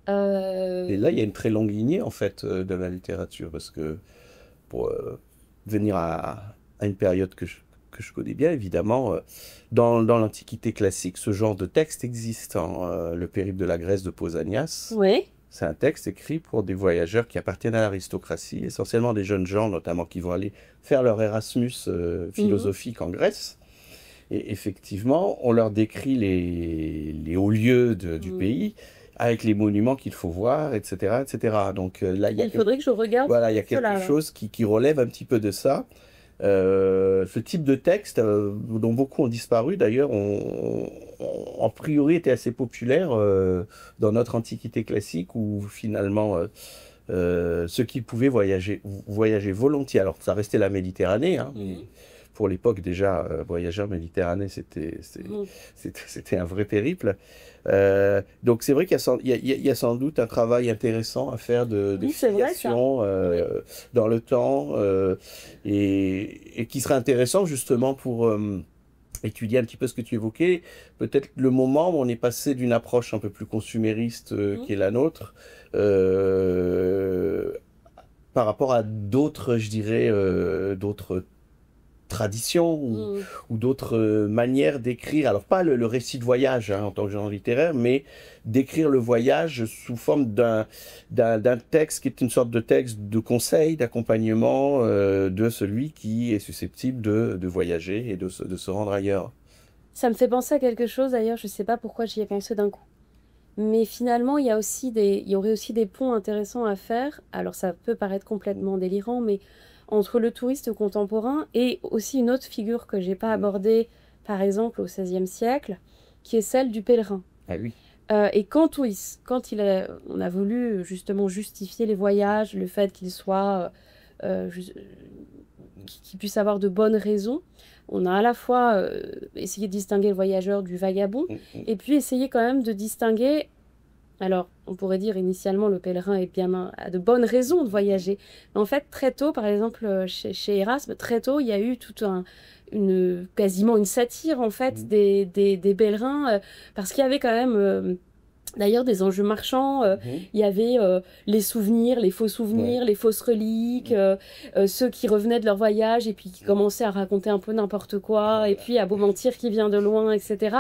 Et là, il y a une très longue lignée, en fait, de la littérature, parce que pour venir à une période que je connais bien, évidemment, dans l'Antiquité classique, ce genre de texte existe. Hein, le périple de la Grèce de Pausanias. Oui. C'est un texte écrit pour des voyageurs qui appartiennent à l'aristocratie, essentiellement des jeunes gens, notamment, qui vont aller faire leur Erasmus philosophique en Grèce. Et effectivement, on leur décrit les hauts lieux du pays, avec les monuments qu'il faut voir, etc., etc. Donc là, il faudrait que je regarde. Voilà, il y a quelque chose qui relève un petit peu de ça. Ce type de texte, dont beaucoup ont disparu d'ailleurs, en priori était assez populaire dans notre Antiquité classique, où finalement ceux qui pouvaient voyager volontiers. Alors ça restait la Méditerranée, hein, pour l'époque déjà, voyager en Méditerranée, c'était un vrai périple. Donc c'est vrai qu'il y a sans doute un travail intéressant à faire de filiation dans le temps et qui serait intéressant justement pour étudier un petit peu ce que tu évoquais, peut-être le moment où on est passé d'une approche un peu plus consumériste qui est la nôtre par rapport à d'autres, je dirais, d'autres traditions ou d'autres manières d'écrire, alors pas le récit de voyage hein, en tant que genre littéraire, mais d'écrire le voyage sous forme d'un texte qui est une sorte de texte de conseil, d'accompagnement de celui qui est susceptible de voyager et de se rendre ailleurs. Ça me fait penser à quelque chose d'ailleurs, je ne sais pas pourquoi j'y ai pensé d'un coup. Mais finalement, il y aurait aussi des ponts intéressants à faire. Alors ça peut paraître complètement délirant, mais entre le touriste contemporain et aussi une autre figure que j'ai pas abordée, par exemple au XVIe siècle, qui est celle du pèlerin. Ah oui. Et quand on a voulu justement justifier les voyages, le fait qu'ils soient, qu'ils puissent avoir de bonnes raisons, on a à la fois essayé de distinguer le voyageur du vagabond, et puis essayé quand même de distinguer. Alors, on pourrait dire initialement le pèlerin a de bonnes raisons de voyager. Mais en fait, très tôt, par exemple, chez Erasme, très tôt, il y a eu quasiment une satire en fait des pèlerins, parce qu'il y avait quand même d'ailleurs des enjeux marchands. Il y avait les souvenirs, les faux souvenirs, les fausses reliques, ceux qui revenaient de leur voyage et puis qui commençaient à raconter un peu n'importe quoi, et puis à beau mentir qui vient de loin, etc.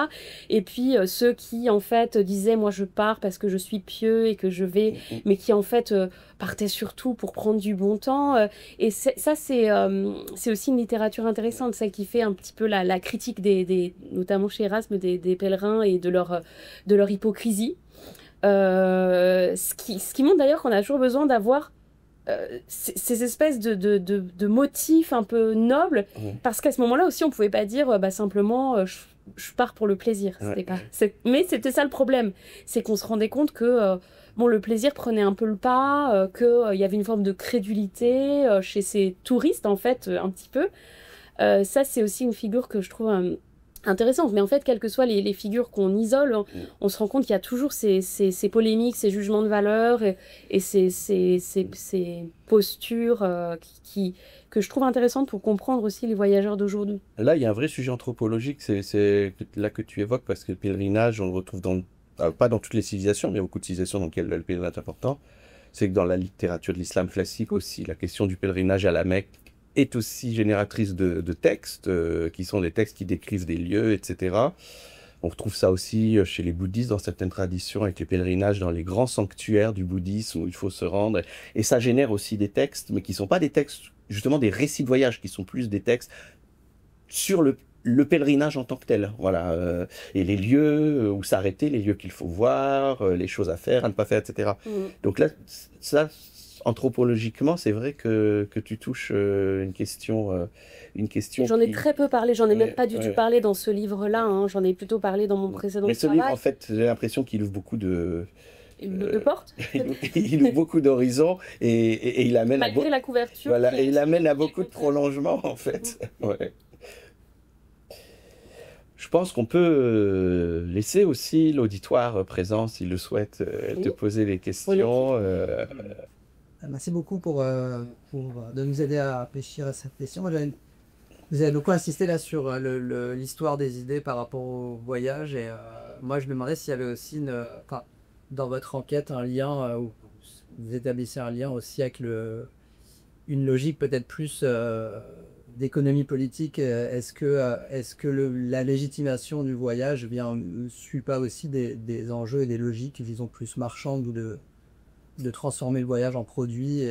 Et puis ceux qui en fait disaient moi je pars parce que je suis pieux et que je vais, mais qui en fait partaient surtout pour prendre du bon temps. Et ça c'est aussi une littérature intéressante, celle qui fait un petit peu la critique notamment chez Erasme des pèlerins et de leur hypocrisie. Ce qui montre d'ailleurs qu'on a toujours besoin d'avoir ces espèces de motifs un peu nobles, parce qu'à ce moment-là aussi, on pouvait pas dire simplement je pars pour le plaisir. Mais c'était ça le problème, c'est qu'on se rendait compte que le plaisir prenait un peu le pas, qu'il y avait une forme de crédulité chez ces touristes, en fait, un petit peu. Ça, c'est aussi une figure que je trouve intéressante. Mais en fait, quelles que soient les figures qu'on isole, on se rend compte qu'il y a toujours ces polémiques, ces jugements de valeur et ces postures que je trouve intéressantes pour comprendre aussi les voyageurs d'aujourd'hui. Là, il y a un vrai sujet anthropologique, c'est là que tu évoques, parce que le pèlerinage, on le retrouve pas dans toutes les civilisations, mais il y a beaucoup de civilisations dans lesquelles le pèlerinage est important. C'est que dans la littérature de l'islam classique aussi, la question du pèlerinage à la Mecque est aussi génératrice de textes, qui sont des textes qui décrivent des lieux, etc. On retrouve ça aussi chez les bouddhistes dans certaines traditions, avec les pèlerinages dans les grands sanctuaires du bouddhisme où il faut se rendre. Et ça génère aussi des textes, mais qui ne sont pas des textes, justement des récits de voyage, qui sont plus des textes sur le pèlerinage en tant que tel. Voilà. Et les lieux où s'arrêter, les lieux qu'il faut voir, les choses à faire, à ne pas faire, etc. Donc là, ça, anthropologiquement, c'est vrai que tu touches une question. J'en ai très peu parlé, j'en ai même pas du tout parlé dans ce livre-là, hein. J'en ai plutôt parlé dans mon précédent travail. Mais ce livre, en fait, j'ai l'impression qu'il ouvre beaucoup de portes. Il ouvre beaucoup d'horizons et il amène malgré la couverture. Voilà, et il amène à beaucoup de prolongements, en fait. Ouais. Je pense qu'on peut laisser aussi l'auditoire présent, s'il le souhaite, te poser des questions. Merci beaucoup de nous aider à réfléchir à cette question. Vous avez beaucoup insisté là sur l'histoire des idées par rapport au voyage. Et moi, je me demandais s'il y avait aussi, dans votre enquête, un lien, où vous établissez un lien aussi avec une logique peut-être plus d'économie politique. Est-ce que la légitimation du voyage ne suit pas aussi des enjeux et des logiques, disons, plus marchandes ou de transformer le voyage en produit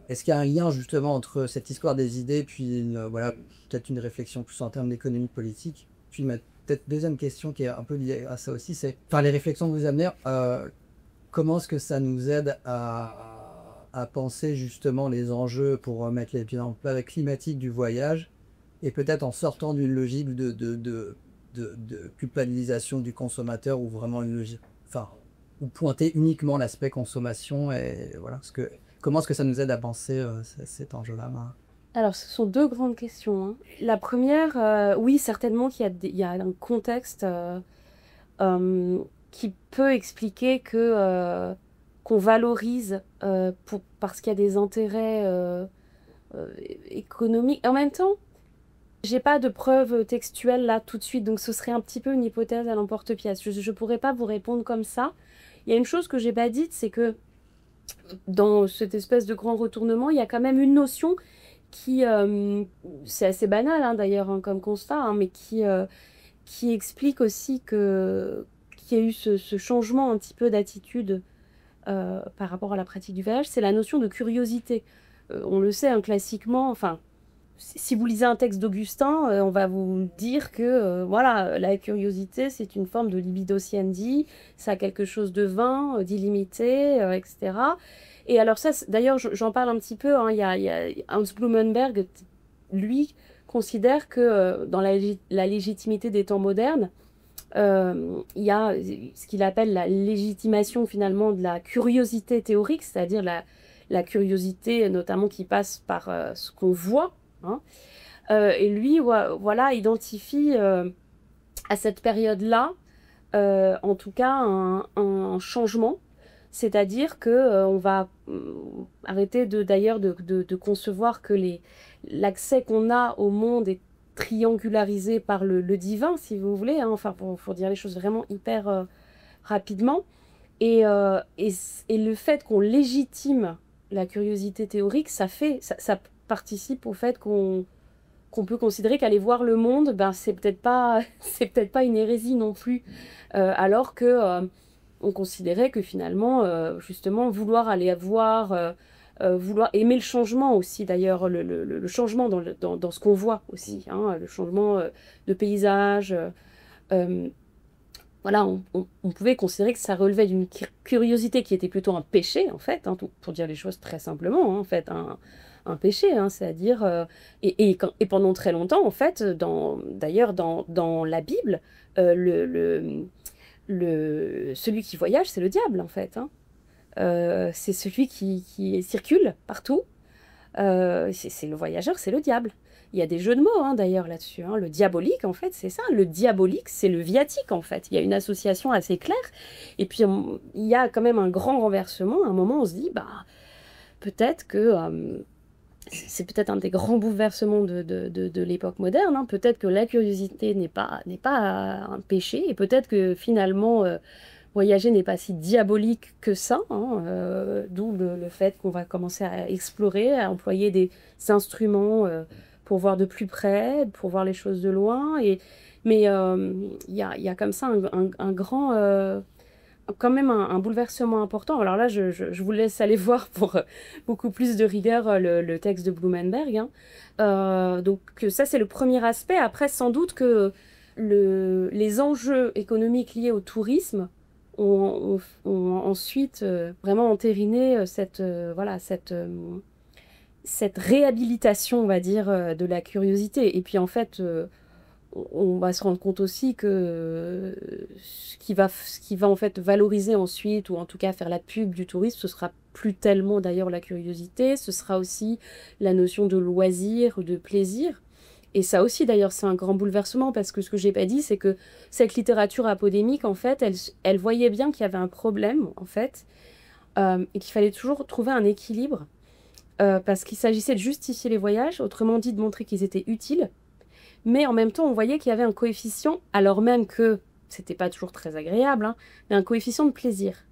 est-ce qu'il y a un lien justement entre cette histoire des idées puis peut-être une réflexion plus en termes d'économie politique? Puis ma peut-être deuxième question qui est un peu liée à ça aussi, c'est les réflexions que vous amenez, comment est-ce que ça nous aide à penser justement les enjeux pour mettre les pieds dans le plat climatique du voyage et peut-être en sortant d'une logique de culpabilisation du consommateur ou vraiment une logique, ou pointer uniquement l'aspect consommation et voilà, comment est-ce que ça nous aide à penser cet enjeu-là? Alors, ce sont deux grandes questions, hein. La première, oui, certainement qu'il y a un contexte qui peut expliquer qu'on valorise parce qu'il y a des intérêts économiques. En même temps, j'ai pas de preuves textuelles là tout de suite, donc ce serait un petit peu une hypothèse à l'emporte-pièce. Je pourrais pas vous répondre comme ça. Il y a une chose que j'ai pas dite, c'est que dans cette espèce de grand retournement, il y a quand même une notion qui, c'est assez banal hein, d'ailleurs hein, comme constat, hein, mais qui explique aussi qu'il y a eu ce changement un petit peu d'attitude par rapport à la pratique du voyage, c'est la notion de curiosité. On le sait hein, classiquement, enfin, si vous lisez un texte d'Augustin, on va vous dire que voilà, la curiosité, c'est une forme de libido sciendi, ça a quelque chose de vain, d'illimité, etc. Et alors ça, d'ailleurs, j'en parle un petit peu, hein, il y a Hans Blumenberg, lui, considère que dans la légitimité des temps modernes, il y a ce qu'il appelle la légitimation finalement de la curiosité théorique, c'est-à-dire la curiosité notamment qui passe par ce qu'on voit, hein. Et lui, voilà, identifie à cette période-là, en tout cas, un changement, c'est-à-dire que on va arrêter d'ailleurs de concevoir que l'accès qu'on a au monde est triangularisé par le divin, si vous voulez, hein, enfin pour dire les choses vraiment hyper rapidement, et le fait qu'on légitime la curiosité théorique, ça participe au fait qu'on peut considérer qu'aller voir le monde, ben, c'est peut-être pas une hérésie non plus, alors que on considérait que finalement, justement, vouloir aller voir, vouloir aimer le changement aussi, d'ailleurs, le changement dans ce qu'on voit aussi, hein, le changement de paysage, voilà, on pouvait considérer que ça relevait d'une curiosité qui était plutôt un péché, en fait, hein, pour dire les choses très simplement, hein, en fait, un péché, hein, c'est-à-dire, et pendant très longtemps, en fait, d'ailleurs, dans la Bible, celui qui voyage, c'est le diable, en fait, hein. C'est celui qui circule partout. C'est le voyageur, c'est le diable. Il y a des jeux de mots, hein, d'ailleurs, là-dessus, hein. Le diabolique, en fait, c'est ça. Le diabolique, c'est le viatique, en fait. Il y a une association assez claire. Et puis, il y a quand même un grand renversement. À un moment, on se dit, bah, peut-être que... c'est peut-être un des grands bouleversements de l'époque moderne, hein. Peut-être que la curiosité n'est pas un péché. Et peut-être que, finalement... voyager n'est pas si diabolique que ça, hein, d'où le fait qu'on va commencer à explorer, à employer des instruments pour voir de plus près, pour voir les choses de loin. Mais il y a comme ça un grand, quand même un bouleversement important. Alors là, je vous laisse aller voir pour beaucoup plus de rigueur le texte de Blumenberg, hein. Donc ça, c'est le premier aspect. Après, sans doute que les enjeux économiques liés au tourisme ont ensuite vraiment entériné cette réhabilitation, on va dire, de la curiosité. Et puis en fait, on va se rendre compte aussi que ce qui va en fait valoriser ensuite, ou en tout cas faire la pub du tourisme, ce sera plus tellement d'ailleurs la curiosité, ce sera aussi la notion de loisir, de plaisir. Et ça aussi, d'ailleurs, c'est un grand bouleversement, parce que ce que j'ai pas dit, c'est que cette littérature apodémique, en fait, elle voyait bien qu'il y avait un problème, en fait, et qu'il fallait toujours trouver un équilibre, parce qu'il s'agissait de justifier les voyages, autrement dit, de montrer qu'ils étaient utiles, mais en même temps, on voyait qu'il y avait un coefficient, alors même que c'était pas toujours très agréable, hein, mais un coefficient de plaisir.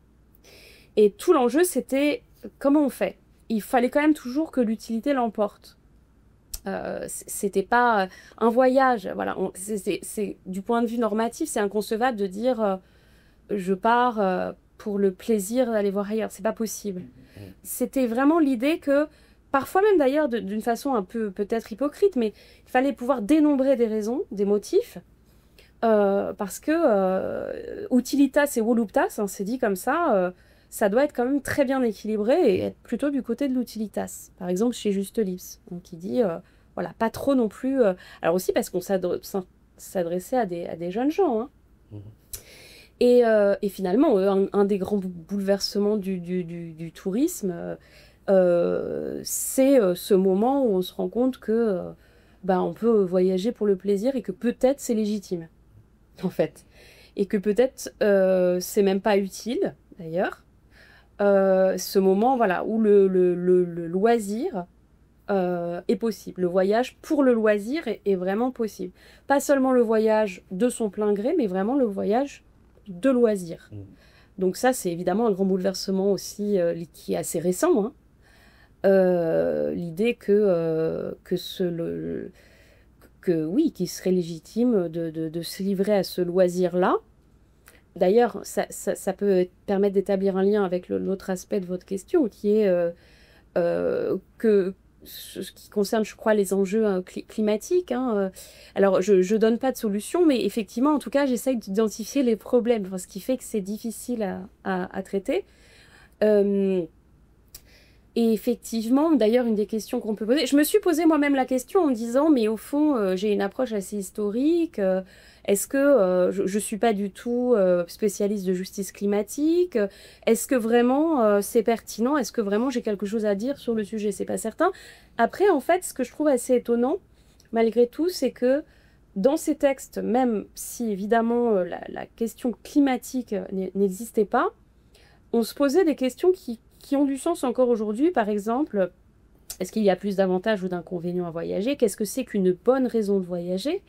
Et tout l'enjeu, c'était comment on fait? Il fallait quand même toujours que l'utilité l'emporte. C'était pas un voyage, voilà. Du point de vue normatif, c'est inconcevable de dire je pars pour le plaisir d'aller voir ailleurs. C'est pas possible. C'était vraiment l'idée que, parfois même d'ailleurs d'une façon un peu peut-être hypocrite, mais il fallait pouvoir dénombrer des raisons, des motifs, parce que utilitas et voluptas, hein, c'est dit comme ça doit être quand même très bien équilibré et être plutôt du côté de l'utilitas. Par exemple, chez Juste Lips, hein, qui dit, voilà, pas trop non plus... alors aussi parce qu'on s'adressait à des jeunes gens, hein. Et finalement, un des grands bouleversements du tourisme, c'est ce moment où on se rend compte que on peut voyager pour le plaisir et que peut-être c'est légitime, en fait. Et que peut-être c'est même pas utile, d'ailleurs. Ce moment, voilà, où le loisir est possible. Le voyage pour le loisir est vraiment possible. Pas seulement le voyage de son plein gré, mais vraiment le voyage de loisir. Donc ça, c'est évidemment un grand bouleversement aussi qui est assez récent, hein. L'idée oui, qu'il serait légitime de se livrer à ce loisir-là. D'ailleurs, ça peut permettre d'établir un lien avec l'autre aspect de votre question, qui est ce qui concerne, je crois, les enjeux climatiques, hein. Alors, je ne donne pas de solution, mais effectivement, en tout cas, j'essaye d'identifier les problèmes, ce qui fait que c'est difficile à traiter. Et effectivement, d'ailleurs, une des questions qu'on peut poser... Je me suis posé moi-même la question en me disant, mais au fond, j'ai une approche assez historique. Est-ce que je ne suis pas du tout spécialiste de justice climatique? Est-ce que vraiment c'est pertinent? Est-ce que vraiment j'ai quelque chose à dire sur le sujet? C'est pas certain. Après, en fait, ce que je trouve assez étonnant, malgré tout, c'est que dans ces textes, même si évidemment la question climatique n'existait pas, on se posait des questions qui ont du sens encore aujourd'hui. Par exemple, est-ce qu'il y a plus d'avantages ou d'inconvénients à voyager? Qu'est-ce que c'est qu'une bonne raison de voyager?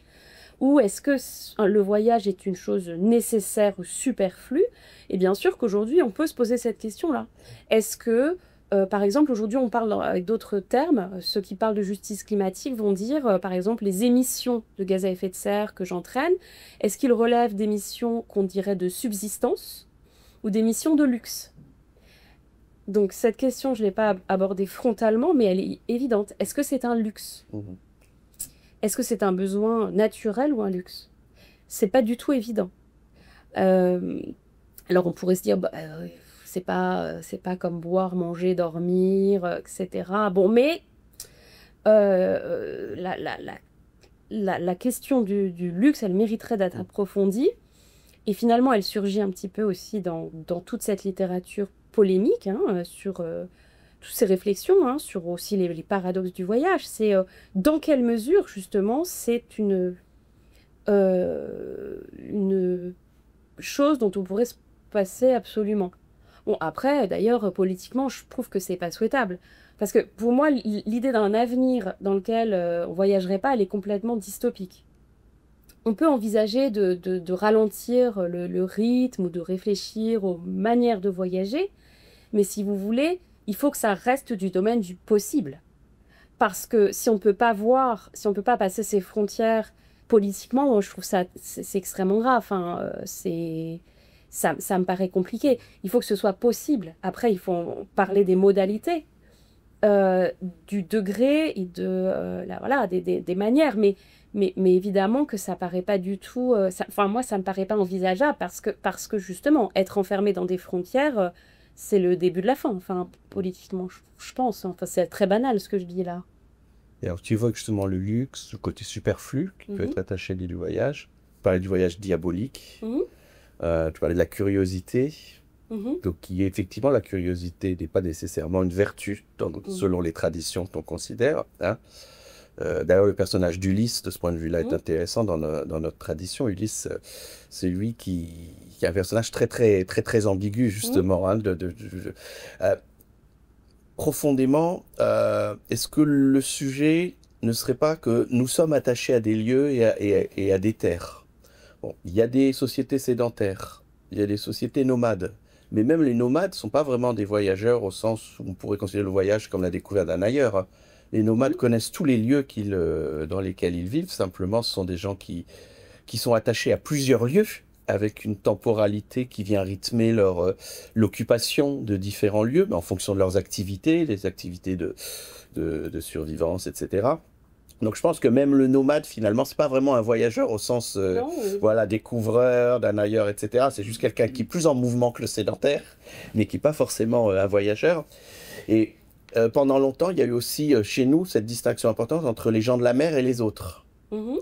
Ou est-ce que le voyage est une chose nécessaire ou superflue? Et bien sûr qu'aujourd'hui, on peut se poser cette question-là. Est-ce que, par exemple, aujourd'hui, on parle avec d'autres termes, ceux qui parlent de justice climatique vont dire, par exemple, les émissions de gaz à effet de serre que j'entraîne, est-ce qu'ils relèvent d'émissions qu'on dirait de subsistance ou d'émissions de luxe? Donc cette question, je ne l'ai pas abordée frontalement, mais elle est évidente. Est-ce que c'est un luxe? Est-ce que c'est un besoin naturel ou un luxe? C'est pas du tout évident. Alors on pourrait se dire, bah, c'est pas comme boire, manger, dormir, etc. Bon, mais la question du luxe, elle mériterait d'être approfondie. Et finalement, elle surgit un petit peu aussi dans toute cette littérature polémique, hein, sur toutes ces réflexions, hein, sur aussi les paradoxes du voyage. C'est dans quelle mesure, justement, c'est une chose dont on pourrait se passer absolument. Bon, après, d'ailleurs, politiquement, je trouve que c'est pas souhaitable. Parce que pour moi, l'idée d'un avenir dans lequel on voyagerait pas, elle est complètement dystopique. On peut envisager de ralentir le rythme ou de réfléchir aux manières de voyager, mais si vous voulez, il faut que ça reste du domaine du possible. Parce que si on ne peut pas voir, si on ne peut pas passer ces frontières politiquement, moi, je trouve ça c'est extrêmement grave. Enfin, ça me paraît compliqué. Il faut que ce soit possible. Après, il faut parler des modalités, du degré et voilà, des manières. Mais évidemment que ça paraît pas du tout. Enfin, moi, ça me paraît pas envisageable parce que justement, être enfermé dans des frontières, c'est le début de la fin. Enfin, politiquement, je pense. Enfin, c'est très banal ce que je dis là. Et alors, tu évoques justement le luxe, le côté superflu qui peut être attaché à l'idée du voyage. Tu parlais du voyage diabolique. Tu parlais de la curiosité. Donc, qui est effectivement, la curiosité n'est pas nécessairement une vertu selon les traditions qu'on considère. Hein. D'ailleurs, le personnage d'Ulysse, de ce point de vue-là, est intéressant dans notre tradition. Ulysse, c'est lui qui est un personnage très ambigu, justement. Hein, profondément, est-ce que le sujet ne serait pas que nous sommes attachés à des lieux et à des terres? Bon, il y a des sociétés sédentaires, il y a des sociétés nomades, mais même les nomades ne sont pas vraiment des voyageurs au sens où on pourrait considérer le voyage comme la découverte d'un ailleurs. Hein. Les nomades connaissent tous les lieux dans lesquels ils vivent, simplement ce sont des gens qui sont attachés à plusieurs lieux, avec une temporalité qui vient rythmer l'occupation de différents lieux, mais en fonction de leurs activités, les activités de survivance, etc. Donc je pense que même le nomade, finalement, c'est pas vraiment un voyageur au sens voilà, découvreur d'un ailleurs, etc. C'est juste quelqu'un qui est plus en mouvement que le sédentaire, mais qui n'est pas forcément un voyageur. Et pendant longtemps, il y a eu aussi chez nous cette distinction importante entre les gens de la mer et les autres.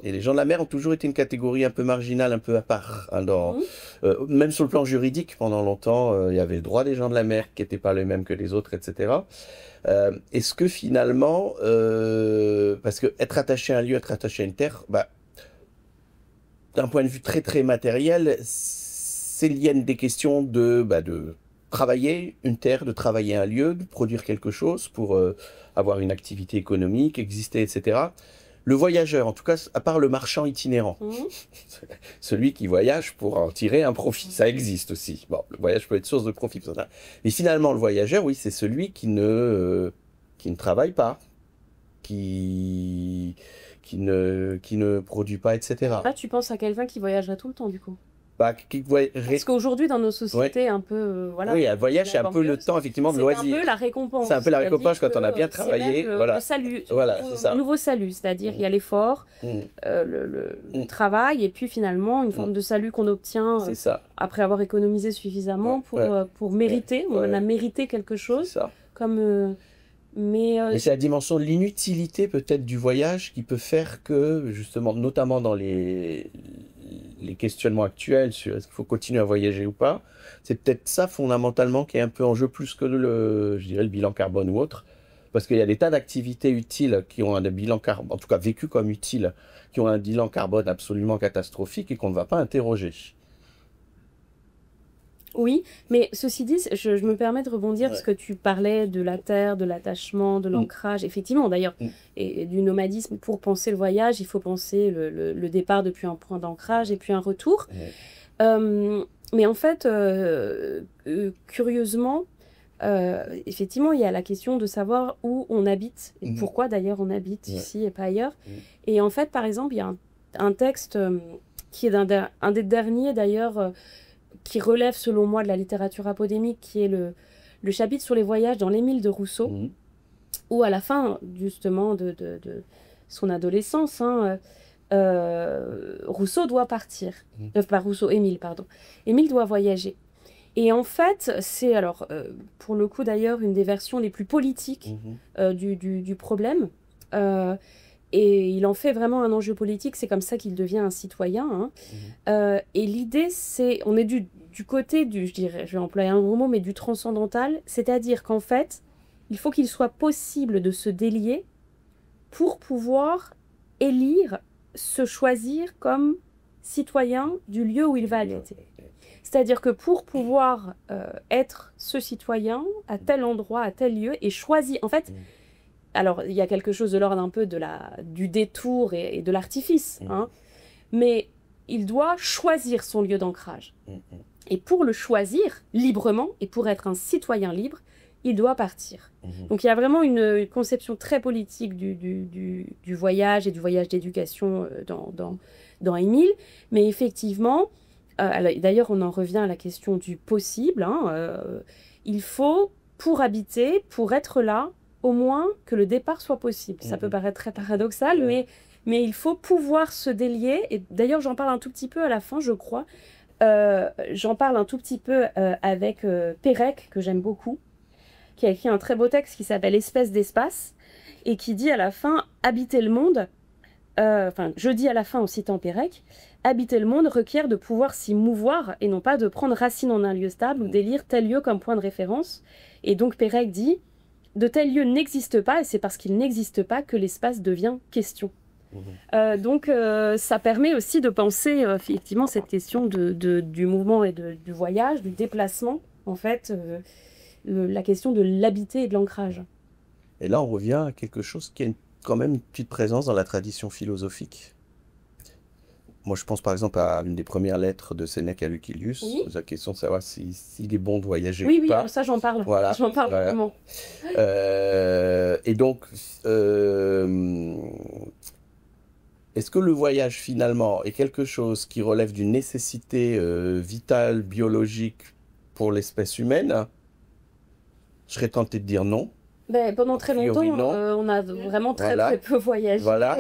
Et les gens de la mer ont toujours été une catégorie un peu marginale, un peu à part. Hein, même sur le plan juridique, pendant longtemps, il y avait le droit des gens de la mer qui n'étaient pas les mêmes que les autres, etc. Est-ce que finalement, parce que être attaché à un lieu, être attaché à une terre, bah, d'un point de vue très matériel, c'est lié à des questions de travailler une terre, de travailler un lieu, de produire quelque chose pour avoir une activité économique, exister, etc. Le voyageur, en tout cas, à part le marchand itinérant, celui qui voyage pour en tirer un profit, ça existe aussi. Bon, le voyage peut être source de profit. Mais finalement, le voyageur, oui, c'est celui qui ne travaille pas, qui ne produit pas, etc. Là, tu penses à quelqu'un qui voyagerait tout le temps, du coup? Parce qu'aujourd'hui, dans nos sociétés, un peu, voilà. Oui, un voyage, c'est un peu le temps, effectivement, de loisir. C'est un peu la récompense. C'est un peu la récompense quand on a bien travaillé. Voilà. Le salut. Voilà, c'est ça. Le nouveau salut, c'est-à-dire il y a l'effort, le travail, et puis finalement, une forme de salut qu'on obtient après avoir économisé suffisamment pour mériter. On a mérité quelque chose. C'est ça. Comme... Mais c'est la dimension de l'inutilité peut-être du voyage qui peut faire que, justement, notamment dans les questionnements actuels sur est-ce qu'il faut continuer à voyager ou pas, c'est peut-être ça fondamentalement qui est un peu en jeu plus que je dirais, le bilan carbone ou autre. Parce qu'il y a des tas d'activités utiles qui ont un bilan carbone, en tout cas vécues comme utiles, qui ont un bilan carbone absolument catastrophique et qu'on ne va pas interroger. Oui, mais ceci dit, je me permets de rebondir parce que tu parlais de la terre, de l'attachement, de l'ancrage, effectivement d'ailleurs, et du nomadisme. Pour penser le voyage, il faut penser le départ depuis un point d'ancrage et puis un retour. Mais en fait, curieusement, effectivement, il y a la question de savoir où on habite et pourquoi d'ailleurs on habite ici et pas ailleurs. Et en fait, par exemple, il y a un texte qui est un des derniers d'ailleurs, qui relève selon moi de la littérature apodémique, qui est le chapitre sur les voyages dans l'Émile de Rousseau, où à la fin justement de son adolescence, Rousseau doit partir. Pas Rousseau, Émile, pardon. Émile doit voyager. Et en fait, c'est alors, pour le coup d'ailleurs, une des versions les plus politiques du problème. Et il en fait vraiment un enjeu politique, c'est comme ça qu'il devient un citoyen. Et l'idée, c'est, on est du côté du, je dirais, je vais employer un gros mot, mais du transcendantal, c'est-à-dire qu'en fait, il faut qu'il soit possible de se délier pour pouvoir élire, se choisir comme citoyen du lieu où il va habiter. C'est-à-dire que pour pouvoir être ce citoyen à tel endroit, à tel lieu, et choisir, en fait, alors il y a quelque chose de l'ordre un peu du détour et de l'artifice, mais il doit choisir son lieu d'ancrage. Et pour le choisir librement, et pour être un citoyen libre, il doit partir. Donc il y a vraiment une conception très politique du voyage et du voyage d'éducation dans Émile, mais effectivement, d'ailleurs on en revient à la question du possible, il faut, pour habiter, pour être là, au moins que le départ soit possible. Ça peut paraître très paradoxal, mais il faut pouvoir se délier, et d'ailleurs j'en parle un tout petit peu à la fin, je crois. J'en parle un tout petit peu avec Pérec, que j'aime beaucoup, qui a écrit un très beau texte qui s'appelle Espèce d'espace, et qui dit à la fin, habiter le monde, je dis à la fin en citant Pérec, habiter le monde requiert de pouvoir s'y mouvoir, et non pas de prendre racine en un lieu stable ou d'élire tel lieu comme point de référence. Et donc Pérec dit, de tels lieux n'existent pas, et c'est parce qu'ils n'existent pas que l'espace devient question. Donc ça permet aussi de penser effectivement cette question du mouvement et du voyage, du déplacement, en fait, la question de l'habiter et de l'ancrage. Et là, on revient à quelque chose qui a quand même une petite présence dans la tradition philosophique. Moi, je pense par exemple à une des premières lettres de Sénèque à Lucilius, la question de savoir s'il est bon de voyager ou pas. Oui, ça j'en parle. Voilà. J'en parle vraiment. Et donc, est-ce que le voyage finalement est quelque chose qui relève d'une nécessité vitale, biologique pour l'espèce humaine? Je serais tenté de dire non. Ben, pendant très longtemps, on a vraiment très peu voyagé. Voilà.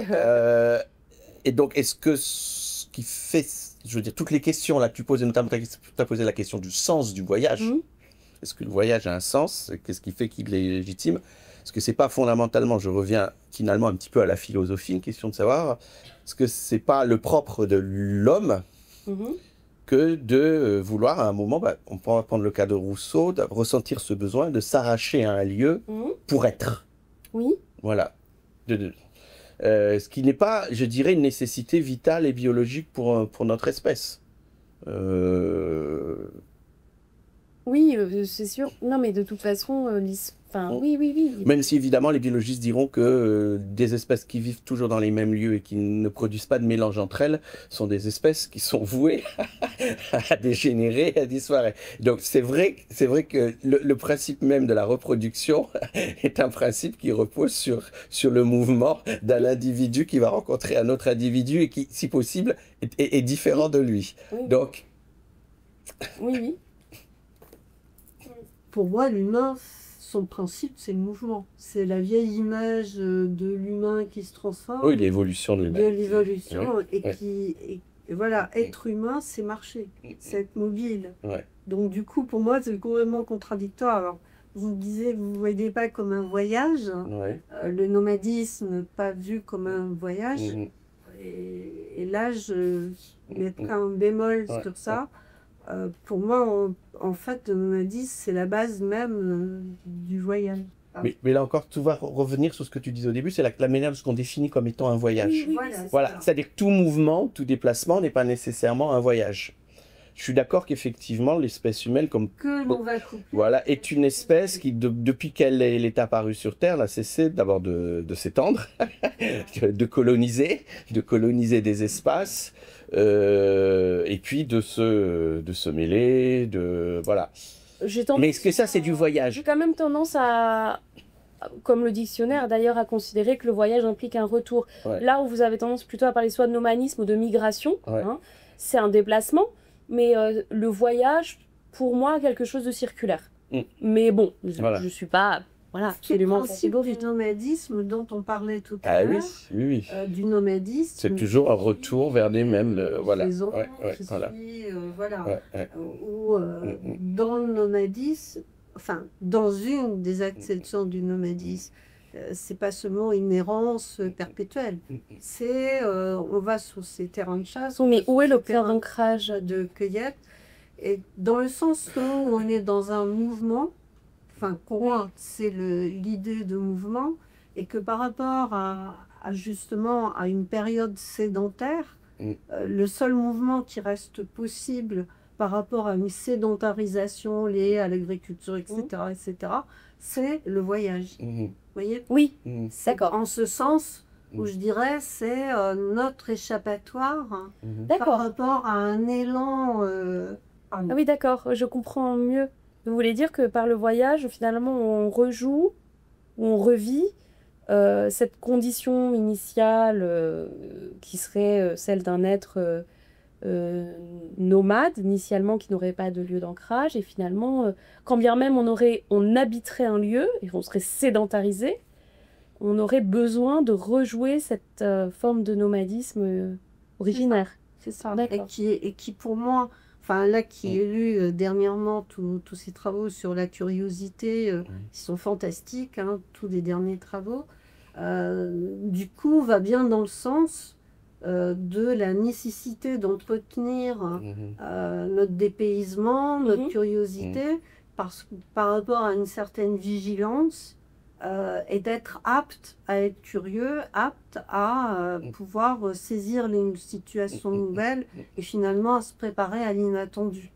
Et donc, est-ce que ce qui fait, je veux dire, toutes les questions là que tu posais, notamment tu as posé la question du sens du voyage. Est-ce que le voyage a un sens? Qu'est-ce qui fait qu'il est légitime? Est-ce que c'est pas fondamentalement, je reviens finalement un petit peu à la philosophie, une question de savoir, est-ce que c'est pas le propre de l'homme que de vouloir à un moment, on peut prendre le cas de Rousseau, de ressentir ce besoin de s'arracher à un lieu pour être. Oui. Voilà. Ce qui n'est pas, je dirais, une nécessité vitale et biologique pour notre espèce. Oui, c'est sûr. Non, mais de toute façon, oui. Même si évidemment les biologistes diront que des espèces qui vivent toujours dans les mêmes lieux et qui ne produisent pas de mélange entre elles sont des espèces qui sont vouées à dégénérer, à disparaître. Donc c'est vrai que le principe même de la reproduction est un principe qui repose sur le mouvement d'un individu qui va rencontrer un autre individu et qui, si possible, est différent de lui. Oui. Donc... Oui. Pour moi, l'humain, son principe, c'est le mouvement. C'est la vieille image de l'humain qui se transforme. Oui, l'évolution de l'humain. De l'évolution. Oui. Et voilà, être humain, c'est marcher. C'est être mobile. Ouais. Donc, du coup, pour moi, c'est complètement contradictoire. Alors, vous me disiez, vous ne voyez pas comme un voyage. Le nomadisme, pas vu comme un voyage. Et là, je mettrai un bémol sur ça. Pour moi, en fait, le nomadisme, c'est la base même du voyage. Mais là encore, tu vas revenir sur ce que tu disais au début, c'est la manière de ce qu'on définit comme étant un voyage. Oui, voilà. C'est-à-dire que tout mouvement, tout déplacement n'est pas nécessairement un voyage. Je suis d'accord qu'effectivement, l'espèce humaine, que l'on va couper. Voilà, est une espèce qui, depuis qu'elle est apparue sur Terre, n'a cessé d'abord de s'étendre, de coloniser des espaces, et puis de se mêler, voilà. Mais est-ce que ça, c'est du voyage? J'ai quand même tendance à, comme le dictionnaire d'ailleurs, à considérer que le voyage implique un retour. Là où vous avez tendance plutôt à parler soit de nomadisme ou de migration, c'est un déplacement, mais le voyage, pour moi, quelque chose de circulaire. Mais bon, je ne suis pas voilà, absolument catégorique. Du nomadisme dont on parlait tout à l'heure. Oui. Du nomadisme. C'est toujours un retour vers les mêmes. Voilà. Dans le nomadisme, enfin, dans une des acceptions du nomadisme, c'est pas seulement une errance perpétuelle. C'est on va sur ces terrains de chasse. Mais où est le point d'ancrage de cueillette? Et dans le sens où on est dans un mouvement, enfin, courant, c'est l'idée de mouvement, et que par rapport à justement à une période sédentaire, le seul mouvement qui reste possible par rapport à une sédentarisation liée à l'agriculture, etc., c'est le voyage. Vous voyez? Oui, d'accord. En ce sens où je dirais c'est notre échappatoire par rapport à un élan. Ah oui, d'accord, je comprends mieux. Vous voulez dire que par le voyage, finalement, on rejoue, ou on revit cette condition initiale qui serait celle d'un être nomade, initialement, qui n'aurait pas de lieu d'ancrage. Et finalement, quand bien même on habiterait un lieu et on serait sédentarisé, on aurait besoin de rejouer cette forme de nomadisme originaire. C'est ça. Et qui, pour moi... Enfin, là, qui ai lu dernièrement tous ces travaux sur la curiosité, qui sont fantastiques, hein, tous les derniers travaux, du coup, va bien dans le sens de la nécessité d'entretenir notre dépaysement, notre curiosité, par rapport à une certaine vigilance, et d'être apte à être curieux, apte à pouvoir saisir les situations nouvelles et finalement à se préparer à l'inattendu.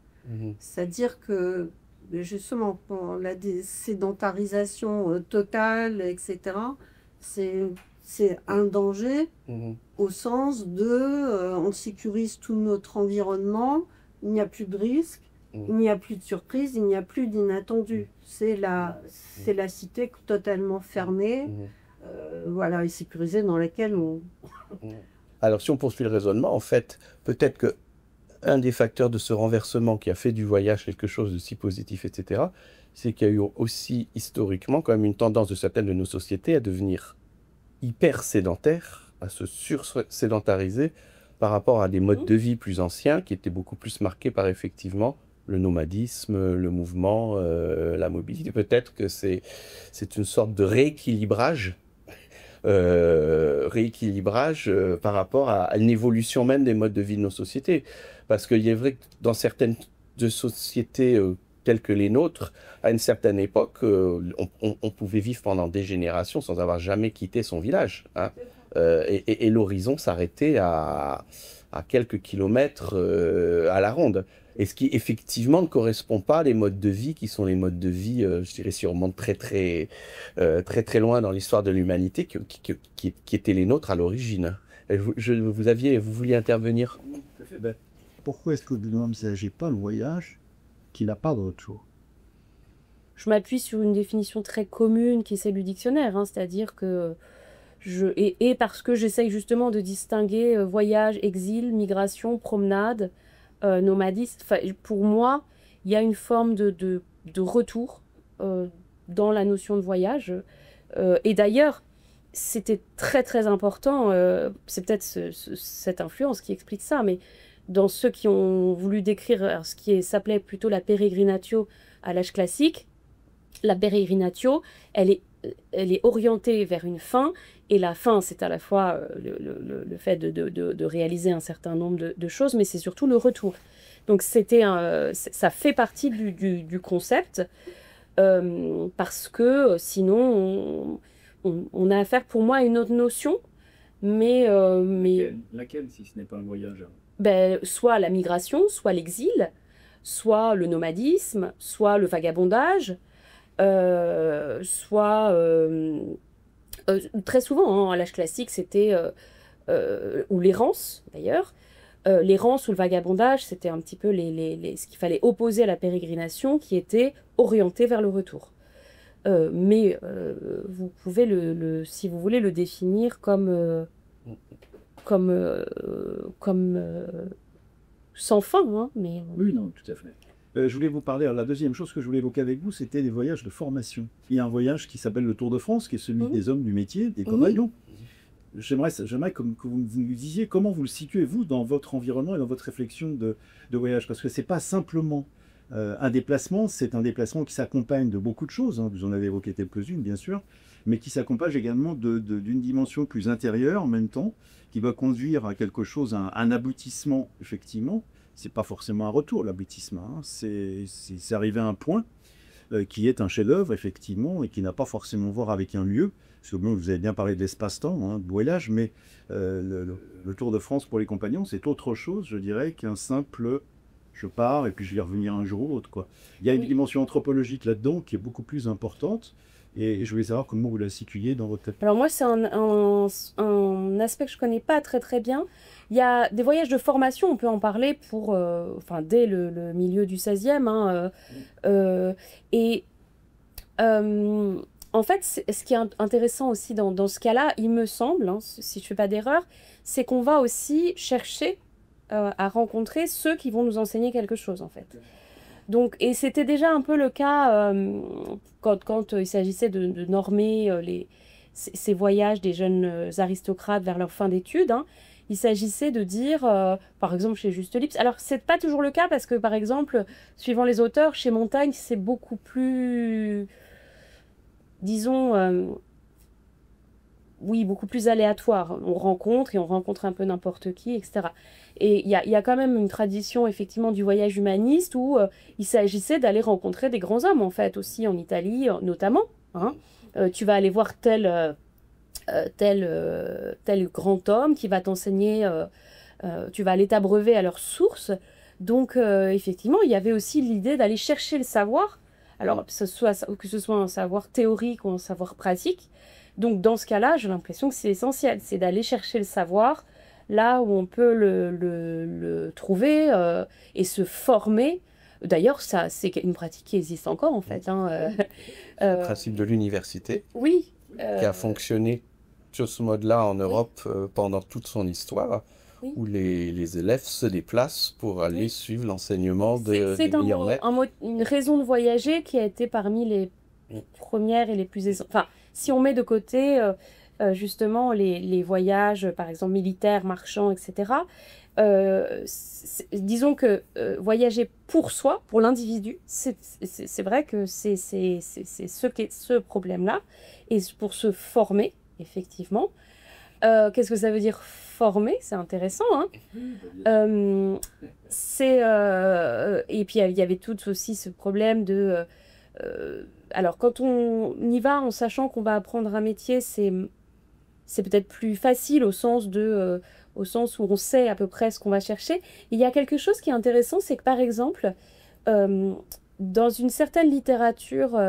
C'est-à-dire que justement pour la sédentarisation totale, etc., c'est un danger au sens de on sécurise tout notre environnement, il n'y a plus de risque. Il n'y a plus de surprise, il n'y a plus d'inattendu. C'est la cité totalement fermée, voilà, et sécurisée dans laquelle on... Alors, si on poursuit le raisonnement, en fait, peut-être que un des facteurs de ce renversement qui a fait du voyage quelque chose de si positif, etc., c'est qu'il y a eu aussi historiquement quand même une tendance de certaines de nos sociétés à devenir hyper sédentaires, à se sur-sédentariser par rapport à des modes de vie plus anciens qui étaient beaucoup plus marqués par effectivement le nomadisme, le mouvement, la mobilité. Peut-être que c'est une sorte de rééquilibrage, par rapport à une évolution même des modes de vie de nos sociétés. Parce qu'il est vrai que dans certaines sociétés telles que les nôtres, à une certaine époque, on pouvait vivre pendant des générations sans avoir jamais quitté son village. Hein. Et l'horizon s'arrêtait à quelques kilomètres à la ronde. Et ce qui effectivement ne correspond pas à les modes de vie qui sont les modes de vie, je dirais, si on remonte très loin dans l'histoire de l'humanité, qui étaient les nôtres à l'origine. Vous vouliez intervenir? Pourquoi est-ce que vous n'envisagez pas le voyage qui n'a pas de retour? Je m'appuie sur une définition très commune qui est celle du dictionnaire, hein, c'est-à-dire que et parce que j'essaye justement de distinguer voyage, exil, migration, promenade, nomadisme. Enfin, pour moi, il y a une forme de retour dans la notion de voyage. Et d'ailleurs, c'était très important, c'est peut-être cette influence qui explique ça, mais dans ceux qui ont voulu décrire ce qui s'appelait plutôt la peregrinatio à l'âge classique, la peregrinatio, elle est orientée vers une fin, et la fin, c'est à la fois le fait de réaliser un certain nombre de choses, mais c'est surtout le retour. Donc ça fait partie du concept, parce que sinon, on a affaire pour moi à une autre notion, mais laquelle, si ce n'est pas un voyage? Soit la migration, soit l'exil, soit le nomadisme, soit le vagabondage, soit très souvent, hein, à l'âge classique, c'était ou l'errance d'ailleurs. L'errance ou le vagabondage, c'était un petit peu ce qu'il fallait opposer à la pérégrination, qui était orienté vers le retour. Mais vous pouvez si vous voulez le définir comme sans fin, hein, mais... Oui, non, tout à fait. Je voulais vous parler, alors la deuxième chose que je voulais évoquer avec vous, c'était des voyages de formation. Il y a un voyage qui s'appelle le Tour de France, qui est celui des hommes du métier, des compagnons. J'aimerais que vous nous disiez comment vous le situez, vous, dans votre environnement et dans votre réflexion de voyage. Parce que ce n'est pas simplement un déplacement, c'est un déplacement qui s'accompagne de beaucoup de choses. Hein. Vous en avez évoqué quelques-unes, bien sûr, mais qui s'accompagne également d'une dimension plus intérieure en même temps, qui va conduire à quelque chose, à un aboutissement, effectivement. Ce n'est pas forcément un retour, l'aboutissement. Hein. C'est arriver à un point qui est un chef-d'œuvre, effectivement, et qui n'a pas forcément à voir avec un lieu. Parce que vous avez bien parlé de l'espace-temps, hein, de voyage, mais le Tour de France pour les compagnons, c'est autre chose, je dirais, qu'un simple « je pars et puis je vais revenir un jour ou l'autre ». Il y a une dimension anthropologique là-dedans qui est beaucoup plus importante. Et je voulais savoir comment vous la situiez dans votre tête. Alors moi, c'est un aspect que je ne connais pas très bien. Il y a des voyages de formation, on peut en parler pour, dès le milieu du 16e. Hein, en fait, ce qui est intéressant aussi dans ce cas-là, il me semble, hein, si je ne fais pas d'erreur, c'est qu'on va aussi chercher à rencontrer ceux qui vont nous enseigner quelque chose, en fait. Donc, et c'était déjà un peu le cas quand il s'agissait de normer ces voyages des jeunes aristocrates vers leur fin d'études. Hein. Il s'agissait de dire, par exemple chez Juste Lipse, alors c'est pas toujours le cas parce que par exemple, suivant les auteurs, chez Montaigne, c'est beaucoup plus, disons, oui, beaucoup plus aléatoire. On rencontre et on rencontre un peu n'importe qui, etc. Et il y a quand même une tradition, effectivement, du voyage humaniste où il s'agissait d'aller rencontrer des grands hommes, en fait, aussi en Italie, notamment. Hein. Tu vas aller voir tel grand homme qui va t'enseigner, tu vas aller t'abreuver à leur source. Donc, effectivement, il y avait aussi l'idée d'aller chercher le savoir, alors que ce soit un savoir théorique ou un savoir pratique. Donc, dans ce cas-là, j'ai l'impression que c'est essentiel, c'est d'aller chercher le savoir là où on peut le trouver et se former. D'ailleurs, ça, c'est une pratique qui existe encore, en fait. Hein, le principe de l'université, oui, qui a fonctionné sur ce mode-là en Europe pendant toute son histoire, oui. Où les élèves se déplacent pour aller suivre l'enseignement des meilleurs maîtres. C'est une raison de voyager qui a été parmi les premières et les plus essentielles. Enfin, si on met de côté justement les voyages, par exemple militaires, marchands, etc., disons que voyager pour soi, pour l'individu, c'est vrai que c'est ce problème-là. Et pour se former, effectivement, qu'est-ce que ça veut dire former? C'est intéressant. Hein, et puis il y avait tout aussi ce problème de... alors quand on y va en sachant qu'on va apprendre un métier, c'est peut-être plus facile au sens où on sait à peu près ce qu'on va chercher. Il y a quelque chose qui est intéressant, c'est que par exemple, dans une certaine littérature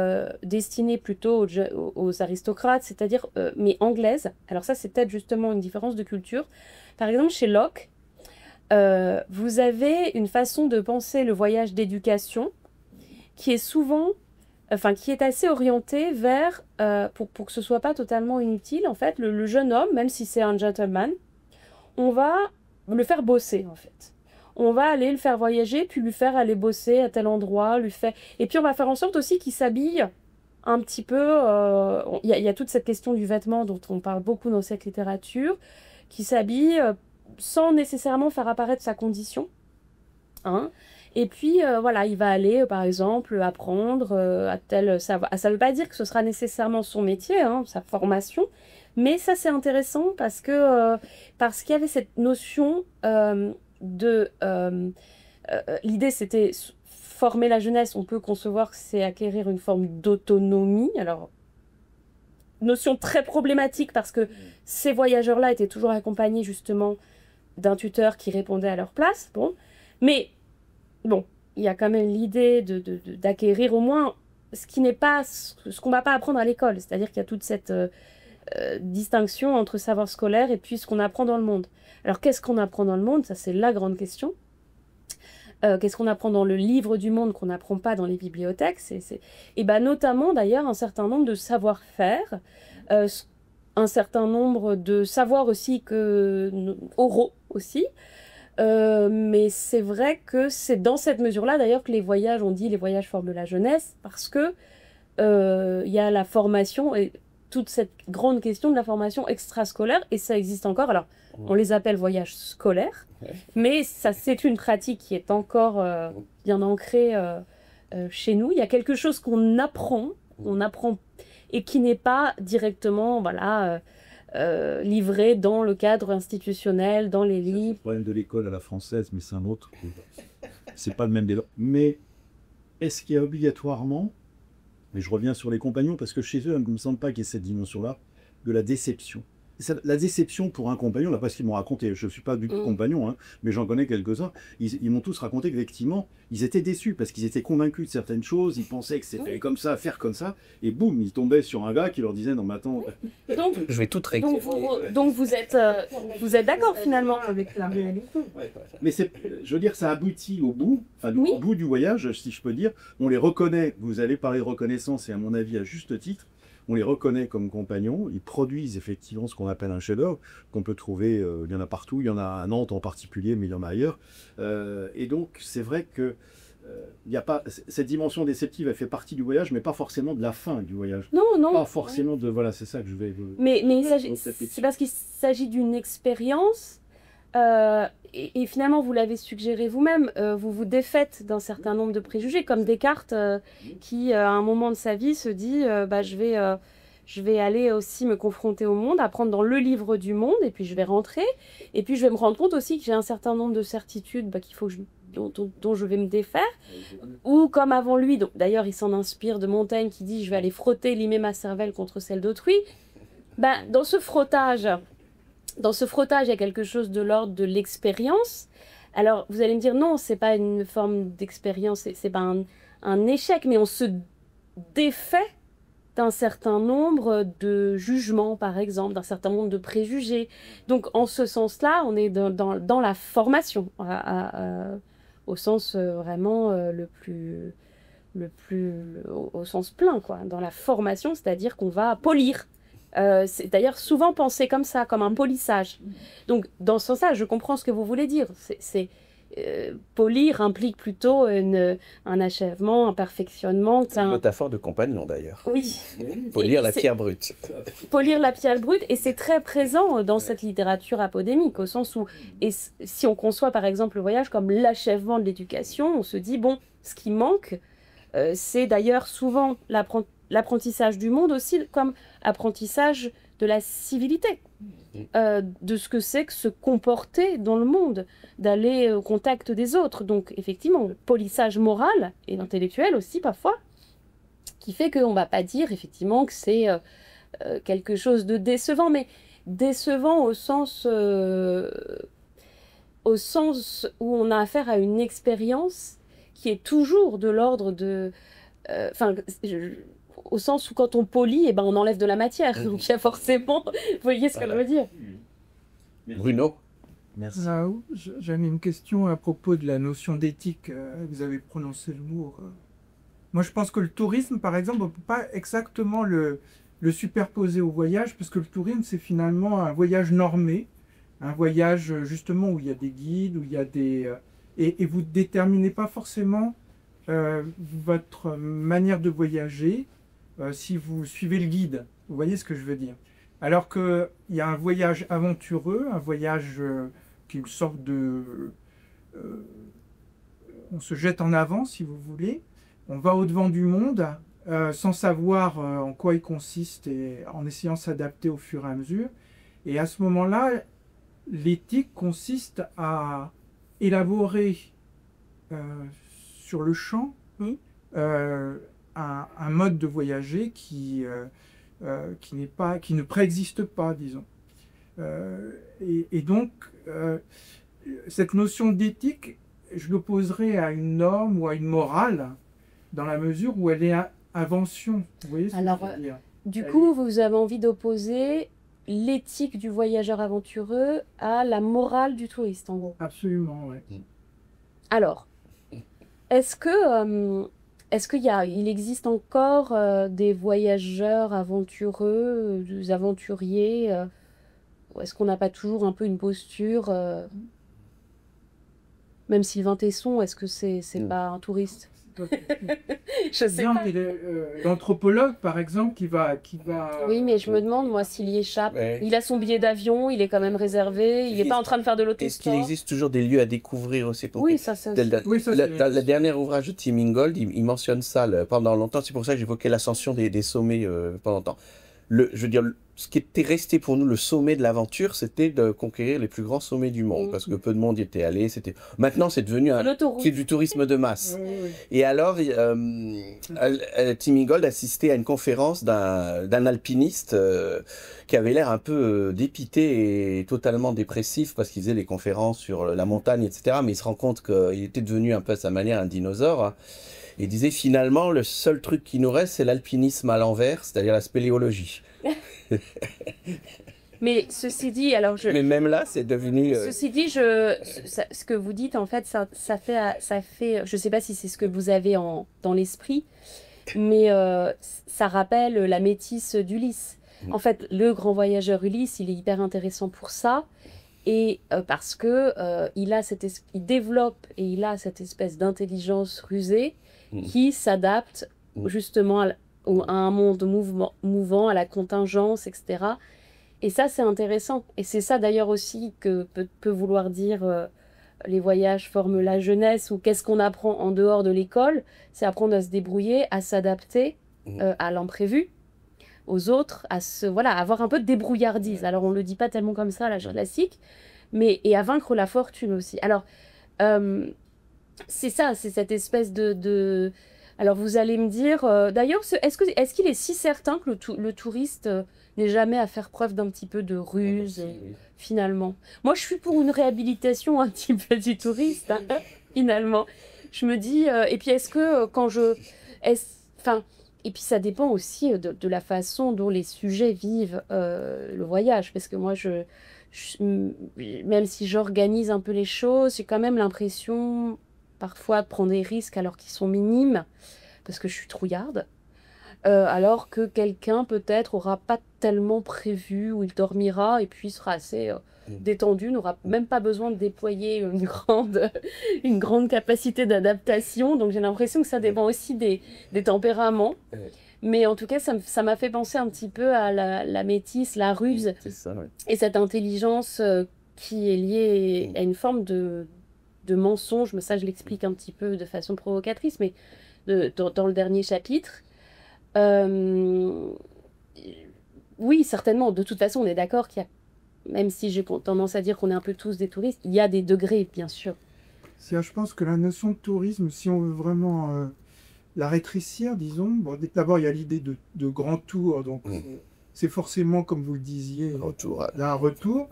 destinée plutôt aux aristocrates, c'est-à-dire, mais anglaise, alors ça c'est peut-être justement une différence de culture. Par exemple, chez Locke, vous avez une façon de penser le voyage d'éducation qui est souvent... qui est assez orienté vers, pour que ce ne soit pas totalement inutile, en fait, le jeune homme, même si c'est un gentleman, on va le faire bosser, en fait. On va aller le faire voyager, puis lui faire aller bosser à tel endroit, et puis on va faire en sorte aussi qu'il s'habille un petit peu... Il y a toute cette question du vêtement dont on parle beaucoup dans cette littérature, qui s'habille sans nécessairement faire apparaître sa condition, hein. Et puis, voilà, il va aller, par exemple, apprendre à tel savoir. Ça ne veut pas dire que ce sera nécessairement son métier, hein, sa formation, mais ça, c'est intéressant parce qu'il y avait cette notion l'idée, c'était former la jeunesse. On peut concevoir que c'est acquérir une forme d'autonomie. Alors, notion très problématique parce que ces voyageurs-là étaient toujours accompagnés, justement, d'un tuteur qui répondait à leur place. Bon, mais... Bon, il y a quand même l'idée d'acquérir au moins ce qui n'est pas ce qu'on ne va pas apprendre à l'école. C'est-à-dire qu'il y a toute cette distinction entre savoir scolaire et puis ce qu'on apprend dans le monde. Alors, qu'est-ce qu'on apprend dans le monde? Ça, c'est la grande question. Qu'est-ce qu'on apprend dans le livre du monde qu'on n'apprend pas dans les bibliothèques? Et ben, notamment, d'ailleurs, un certain nombre de savoir-faire, un certain nombre de savoirs aussi oraux aussi, Mais c'est vrai que c'est dans cette mesure-là, d'ailleurs, que les voyages, on dit les voyages forment la jeunesse, parce que il y a la formation et toute cette grande question de la formation extrascolaire, et ça existe encore. Alors, on les appelle voyages scolaires, mais ça, c'est une pratique qui est encore bien ancrée chez nous. Il y a quelque chose qu'on apprend, et qui n'est pas directement, voilà, livré dans le cadre institutionnel, dans les livres. C'est le problème de l'école à la française, mais c'est un autre. C'est pas le même débat. Mais est-ce qu'il y a obligatoirement, mais je reviens sur les compagnons, parce que chez eux, il ne me semble pas qu'il y ait cette dimension-là, de la déception. La déception pour un compagnon, là, parce qu'ils m'ont raconté, je ne suis pas du tout compagnon, hein, mais j'en connais quelques-uns, ils m'ont tous raconté qu'effectivement, ils étaient déçus parce qu'ils étaient convaincus de certaines choses, ils pensaient que c'était comme ça, faire comme ça, et boum, ils tombaient sur un gars qui leur disait non mais attends. Donc, je vais tout rectifier. Donc vous êtes d'accord finalement avec la réalité. Mais je veux dire, ça aboutit au bout, au bout du voyage, si je peux dire, on les reconnaît, vous allez parler de reconnaissance, et à mon avis à juste titre, on les reconnaît comme compagnons, ils produisent effectivement ce qu'on appelle un chef-d'œuvre, qu'on peut trouver, il y en a partout, il y en a à Nantes en particulier, mais il y en a ailleurs. Et donc, c'est vrai que il n'y a pas cette dimension déceptive, elle fait partie du voyage, mais pas forcément de la fin du voyage. Non. Pas forcément de... Voilà, c'est ça que je vais... Mais c'est parce qu'il s'agit d'une expérience, et finalement, vous l'avez suggéré vous-même, vous vous défaites d'un certain nombre de préjugés, comme Descartes, qui, à un moment de sa vie, se dit je vais aller aussi me confronter au monde, apprendre dans le livre du monde, et puis je vais rentrer, et puis je vais me rendre compte aussi que j'ai un certain nombre de certitudes qu'il faut dont je vais me défaire, ou comme avant lui, d'ailleurs il s'en inspire de Montaigne qui dit je vais aller frotter, limer ma cervelle contre celle d'autrui. Dans ce frottage, il y a quelque chose de l'ordre de l'expérience. Alors, vous allez me dire, non, c'est pas une forme d'expérience, c'est pas un échec, mais on se défait d'un certain nombre de jugements, par exemple, d'un certain nombre de préjugés. Donc, en ce sens-là, on est dans la formation, au sens vraiment au sens plein, quoi. Dans la formation, c'est-à-dire qu'on va polir. C'est d'ailleurs souvent pensé comme ça, comme un polissage. Donc, dans ce sens-là, je comprends ce que vous voulez dire. Polir implique plutôt un achèvement, un perfectionnement. C'est une métaphore de compagnon, d'ailleurs. Oui. Polir la pierre brute. Polir la pierre brute, et c'est très présent dans cette littérature apodémique, au sens où, et si on conçoit par exemple le voyage comme l'achèvement de l'éducation, on se dit, bon, ce qui manque, c'est d'ailleurs souvent l'apprentissage du monde aussi comme apprentissage de la civilité, de ce que c'est que se comporter dans le monde, d'aller au contact des autres. Donc effectivement, polissage moral et intellectuel aussi parfois, qui fait qu'on ne va pas dire effectivement que c'est quelque chose de décevant, mais décevant au sens où on a affaire à une expérience qui est toujours de l'ordre de... au sens où quand on polit, on enlève de la matière. Donc il y a forcément... Vous voyez ce que je veux dire. Bruno. Merci. J'avais une question à propos de la notion d'éthique. Vous avez prononcé le mot. Moi, je pense que le tourisme, par exemple, on ne peut pas exactement le superposer au voyage, parce que le tourisme, c'est finalement un voyage normé, un voyage justement où il y a des guides, où il y a des... et vous ne déterminez pas forcément votre manière de voyager si vous suivez le guide. Vous voyez ce que je veux dire? Alors qu'il y a un voyage aventureux, un voyage qui est une sorte de... on se jette en avant, si vous voulez. On va au-devant du monde sans savoir en quoi il consiste et en essayant de s'adapter au fur et à mesure. Et à ce moment-là, l'éthique consiste à élaborer sur le champ un mode de voyager qui ne préexiste pas, disons. Et donc, cette notion d'éthique, je l'opposerais à une norme ou à une morale, dans la mesure où elle est invention. Vous voyez ce que je veux dire ? Du coup, vous avez envie d'opposer l'éthique du voyageur aventureux à la morale du touriste, en gros. Absolument, oui. Alors, est-ce qu'il existe encore des voyageurs aventureux, des aventuriers ou est-ce qu'on n'a pas toujours un peu une posture Même Sylvain Tesson, est-ce que c'est pas un touriste? Je sais pas. L'anthropologue, par exemple, qui va... Oui, mais je me demande, moi, s'il y échappe. Ouais. Il a son billet d'avion, il est quand même réservé, il n'est pas en train de faire de l'autostop. Est-ce qu'il existe toujours des lieux à découvrir aussi? Oui, ça aussi. Dans le dernier ouvrage de Tim Ingold, il mentionne ça pendant longtemps. C'est pour ça que j'évoquais l'ascension des sommets pendant longtemps. Je veux dire, ce qui était resté pour nous le sommet de l'aventure, c'était de conquérir les plus grands sommets du monde, parce que peu de monde y était allé. Maintenant, c'est devenu du tourisme de masse. Et alors, Tim Ingold assistait à une conférence d'un alpiniste qui avait l'air un peu dépité et totalement dépressif parce qu'il faisait des conférences sur la montagne, etc. Mais il se rend compte qu'il était devenu un peu à sa manière un dinosaure. Et disait finalement, le seul truc qui nous reste, c'est l'alpinisme à l'envers, c'est-à-dire la spéléologie. Mais ceci dit, alors Mais même là, c'est devenu... Ceci dit, ce que vous dites, en fait, ça fait... Je ne sais pas si c'est ce que vous avez dans l'esprit, mais ça rappelle la métisse d'Ulysse. En fait, le grand voyageur Ulysse, il est hyper intéressant pour ça. Et parce que il développe et il a cette espèce d'intelligence rusée qui s'adapte justement à un monde mouvant, à la contingence, etc. Et ça, c'est intéressant. Et c'est ça d'ailleurs aussi que peut vouloir dire les voyages forment la jeunesse, ou qu'est-ce qu'on apprend en dehors de l'école? C'est apprendre à se débrouiller, à s'adapter à l'imprévu, aux autres, avoir un peu de débrouillardise. Alors on ne le dit pas tellement comme ça, l'âge classique, et à vaincre la fortune aussi. Alors, c'est ça, c'est cette espèce de... Alors vous allez me dire, d'ailleurs, est-ce qu'il est si certain que le touriste n'ait jamais à faire preuve d'un petit peu de ruse, finalement? Moi, je suis pour une réhabilitation un petit peu du touriste, hein, finalement. Je me dis, et puis est-ce que quand et puis ça dépend aussi de la façon dont les sujets vivent le voyage, parce que moi, même si j'organise un peu les choses, j'ai quand même l'impression parfois de prendre des risques alors qu'ils sont minimes, parce que je suis trouillarde, alors que quelqu'un peut-être aura pas tellement prévu, où il dormira et puis sera assez détendu, n'aura même pas besoin de déployer une grande capacité d'adaptation. Donc j'ai l'impression que ça dépend aussi des tempéraments. Mais en tout cas, ça m'a fait penser un petit peu à la métisse, la ruse, ça, ouais. Et cette intelligence qui est liée à une forme de mensonge. Mais ça, je l'explique un petit peu de façon provocatrice, mais dans le dernier chapitre. Oui, certainement. De toute façon, on est d'accord qu'il y a, même si j'ai tendance à dire qu'on est un peu tous des touristes, il y a des degrés, bien sûr. Je pense que la notion de tourisme, si on veut vraiment la rétrécir, disons, bon, d'abord il y a l'idée de grand tour, donc c'est forcément, comme vous le disiez, un retour.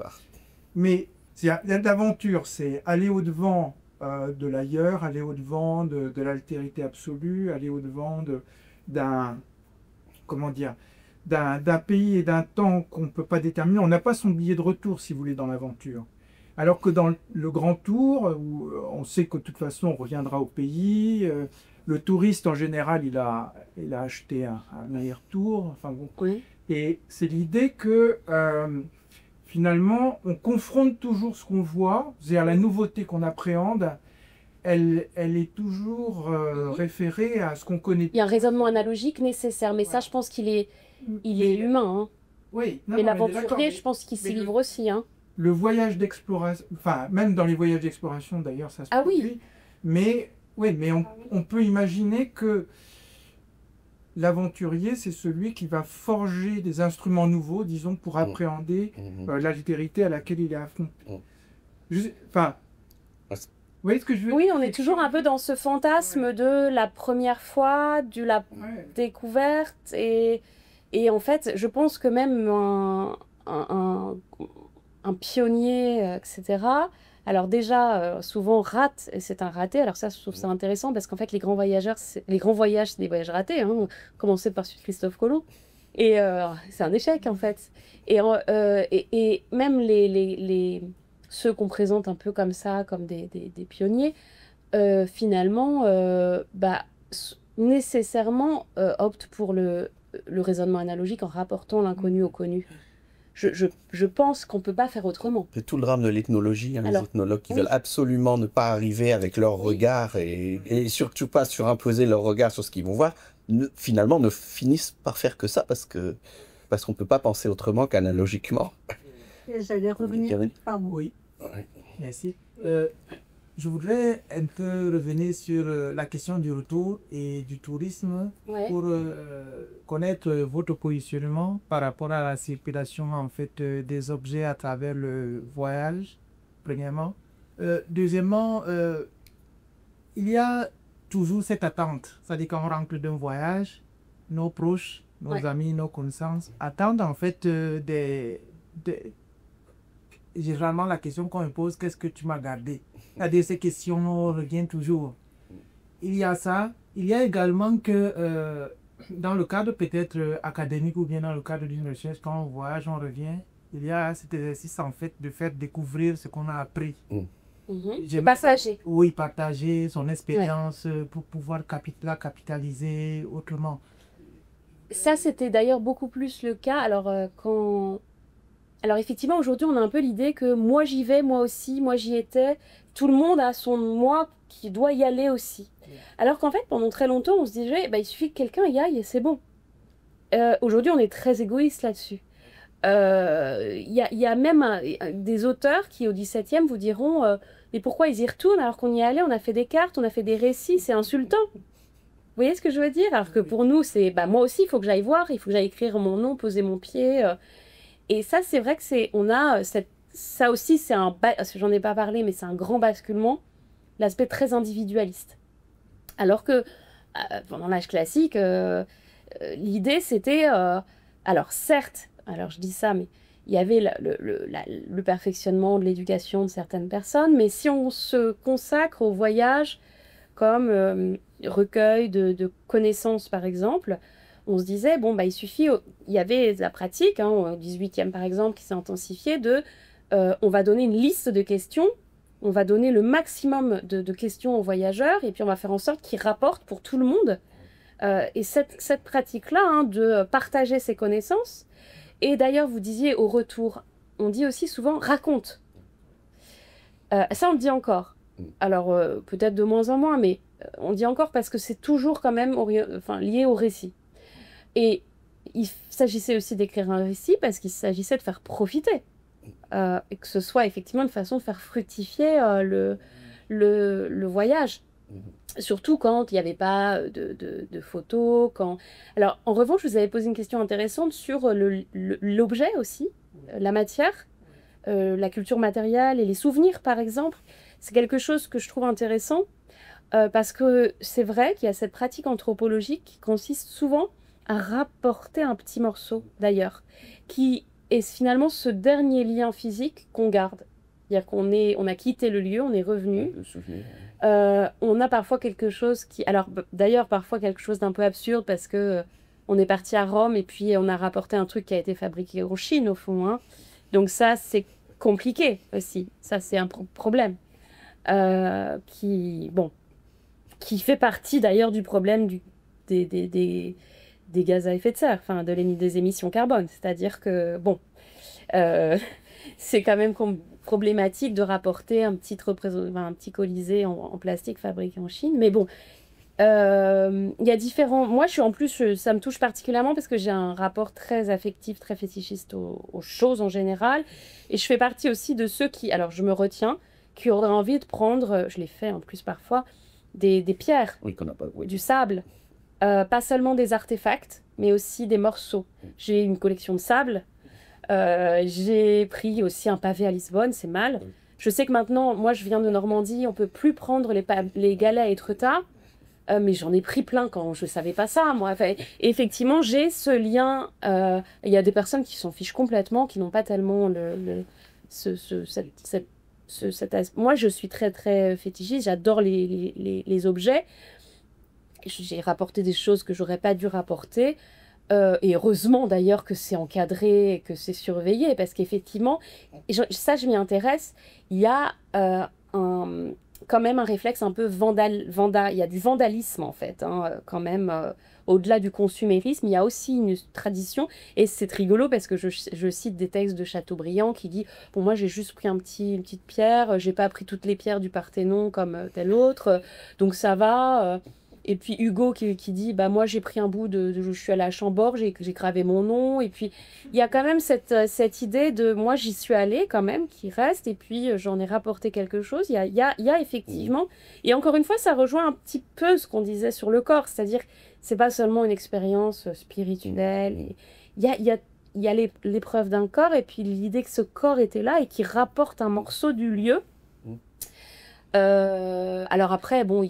Mais l'aventure, c'est aller au-devant de l'ailleurs, aller au-devant de l'altérité absolue, aller au-devant d'un pays et d'un temps qu'on ne peut pas déterminer. On n'a pas son billet de retour, si vous voulez, dans l'aventure. Alors que dans le grand tour, où on sait que de toute façon on reviendra au pays, le touriste en général il a acheté un aller-retour, enfin bon. Oui. Et c'est l'idée que finalement on confronte toujours ce qu'on voit, c'est-à-dire la nouveauté qu'on appréhende, elle est toujours référée à ce qu'on connaît. Il y a un raisonnement analogique nécessaire, mais ça je pense qu'il est humain. Hein. Oui. Mais l'aventurier, je pense qu'il s'y livre aussi. Hein. Le voyage d'exploration, enfin même dans les voyages d'exploration d'ailleurs ça se produit, oui. mais on peut imaginer que l'aventurier c'est celui qui va forger des instruments nouveaux, disons, pour appréhender l'altérité à laquelle il est affronté. Vous voyez ce que je veux dire? Oui, on est toujours un peu dans ce fantasme de la première fois, de la découverte, et en fait je pense que même un pionnier, etc. Alors déjà, souvent rate, et c'est un raté. Alors ça, je trouve ça intéressant, parce qu'en fait, les grands voyages, c'est des voyages ratés. Hein. Commencer par celui de Christophe Colomb. Et c'est un échec, en fait. Et même ceux qu'on présente un peu comme ça, comme des pionniers, finalement, nécessairement optent pour le raisonnement analogique en rapportant l'inconnu au connu. je pense qu'on ne peut pas faire autrement. C'est tout le drame de l'ethnologie, hein, les ethnologues qui veulent absolument ne pas arriver avec leur regard et surtout pas surimposer leur regard sur ce qu'ils vont voir, finalement ne finissent par faire que ça parce qu'on ne peut pas penser autrement qu'analogiquement. J'allais revenir. Pardon. Oui, merci. Je voudrais un peu revenir sur la question du retour et du tourisme pour connaître votre positionnement par rapport à la circulation en fait des objets à travers le voyage, premièrement. Deuxièmement, il y a toujours cette attente, c'est-à-dire quand on rentre d'un voyage, nos proches, nos amis, nos connaissances attendent en fait généralement la question qu'on me pose, qu'est-ce que tu m'as gardé? C'est-à-dire ces questions reviennent toujours. Il y a ça. Il y a également que dans le cadre peut-être académique ou bien dans le cadre d'une recherche, quand on voyage, on revient, il y a cet exercice en fait de faire découvrir ce qu'on a appris. Partager. Oui, partager son expérience pour pouvoir la capitaliser autrement. Ça, c'était d'ailleurs beaucoup plus le cas. Alors effectivement, aujourd'hui, on a un peu l'idée que moi j'y vais, moi aussi, moi j'y étais. Tout le monde a son moi qui doit y aller aussi. Alors qu'en fait, pendant très longtemps, on se disait, il suffit que quelqu'un y aille et c'est bon. Aujourd'hui, on est très égoïste là-dessus. Y a même des auteurs qui, au XVIIe, vous diront mais pourquoi ils y retournent alors qu'on y est allé, on a fait des cartes, on a fait des récits, c'est insultant. Vous voyez ce que je veux dire? Alors que pour nous, c'est moi aussi, il faut que j'aille voir, il faut que j'aille écrire mon nom, poser mon pied. Et ça, c'est vrai que ça aussi, j'en ai pas parlé, mais c'est un grand basculement, l'aspect très individualiste. Alors que pendant l'âge classique, l'idée c'était, alors certes, alors je dis ça, mais il y avait le perfectionnement de l'éducation de certaines personnes, mais si on se consacre au voyage comme recueil de connaissances par exemple, on se disait, il suffit, il y avait la pratique, au 18e par exemple, qui s'est intensifiée, on va donner une liste de questions, on va donner le maximum de questions aux voyageurs, et puis on va faire en sorte qu'ils rapportent pour tout le monde. Et cette pratique-là, de partager ses connaissances, et d'ailleurs, vous disiez au retour, on dit aussi souvent « raconte ». Ça, on le dit encore. Alors, peut-être de moins en moins, mais on dit encore parce que c'est toujours quand même lié au récit. Et il s'agissait aussi d'écrire un récit parce qu'il s'agissait de faire profiter. Et que ce soit effectivement une façon de faire fructifier le voyage. Surtout quand il n'y avait pas de photos. Alors, en revanche, je vous avais posé une question intéressante sur l'objet aussi, la matière, la culture matérielle et les souvenirs, par exemple. C'est quelque chose que je trouve intéressant parce que c'est vrai qu'il y a cette pratique anthropologique qui consiste souvent à rapporter un petit morceau, d'ailleurs, qui est finalement ce dernier lien physique qu'on garde. C'est-à-dire qu'on a quitté le lieu, on est revenu. Le souvenir. On a parfois quelque chose qui... Alors, d'ailleurs, parfois quelque chose d'un peu absurde parce que on est parti à Rome et puis on a rapporté un truc qui a été fabriqué en Chine, au fond. Donc ça, c'est compliqué aussi. Ça, c'est un problème qui fait partie d'ailleurs du problème des gaz à effet de serre, des émissions carbone. C'est-à-dire que, c'est quand même problématique de rapporter un petit colisée en plastique fabriqué en Chine. Mais bon, il y a différents... Moi, ça me touche particulièrement parce que j'ai un rapport très affectif, très fétichiste aux choses en général. Et je fais partie aussi de ceux qui... Alors, je me retiens, qui auraient envie de prendre, je l'ai fait en plus parfois, des pierres, du sable. Pas seulement des artefacts, mais aussi des morceaux. J'ai une collection de sable. J'ai pris aussi un pavé à Lisbonne, c'est mal. Je sais que maintenant, moi je viens de Normandie, on peut plus prendre les galets à Étretat, mais j'en ai pris plein quand je savais pas ça, moi. Effectivement, j'ai ce lien. Il y a des personnes qui s'en fichent complètement, qui n'ont pas tellement moi, je suis très très fétichiste, j'adore les objets. J'ai rapporté des choses que j'aurais pas dû rapporter. Et heureusement d'ailleurs que c'est encadré et que c'est surveillé parce qu'effectivement, ça je m'y intéresse, il y a quand même un réflexe un peu il y a du vandalisme en fait, hein, quand même. Au-delà du consumérisme, il y a aussi une tradition, et c'est rigolo parce que je cite des textes de Chateaubriand qui dit « Bon, moi j'ai juste pris une petite pierre, j'ai pas pris toutes les pierres du Parthénon comme tel autre, donc ça va. » Et puis Hugo qui dit « Bah moi j'ai pris un bout je suis allée à Chambord, j'ai gravé mon nom. » Et puis il y a quand même cette idée de « Moi j'y suis allée quand même » qui reste, et puis j'en ai rapporté quelque chose. Il y a effectivement... Et encore une fois, ça rejoint un petit peu ce qu'on disait sur le corps, c'est-à-dire c'est pas seulement une expérience spirituelle. Il y a l'épreuve d'un corps, et puis l'idée que ce corps était là et qui rapporte un morceau du lieu. Alors après, bon,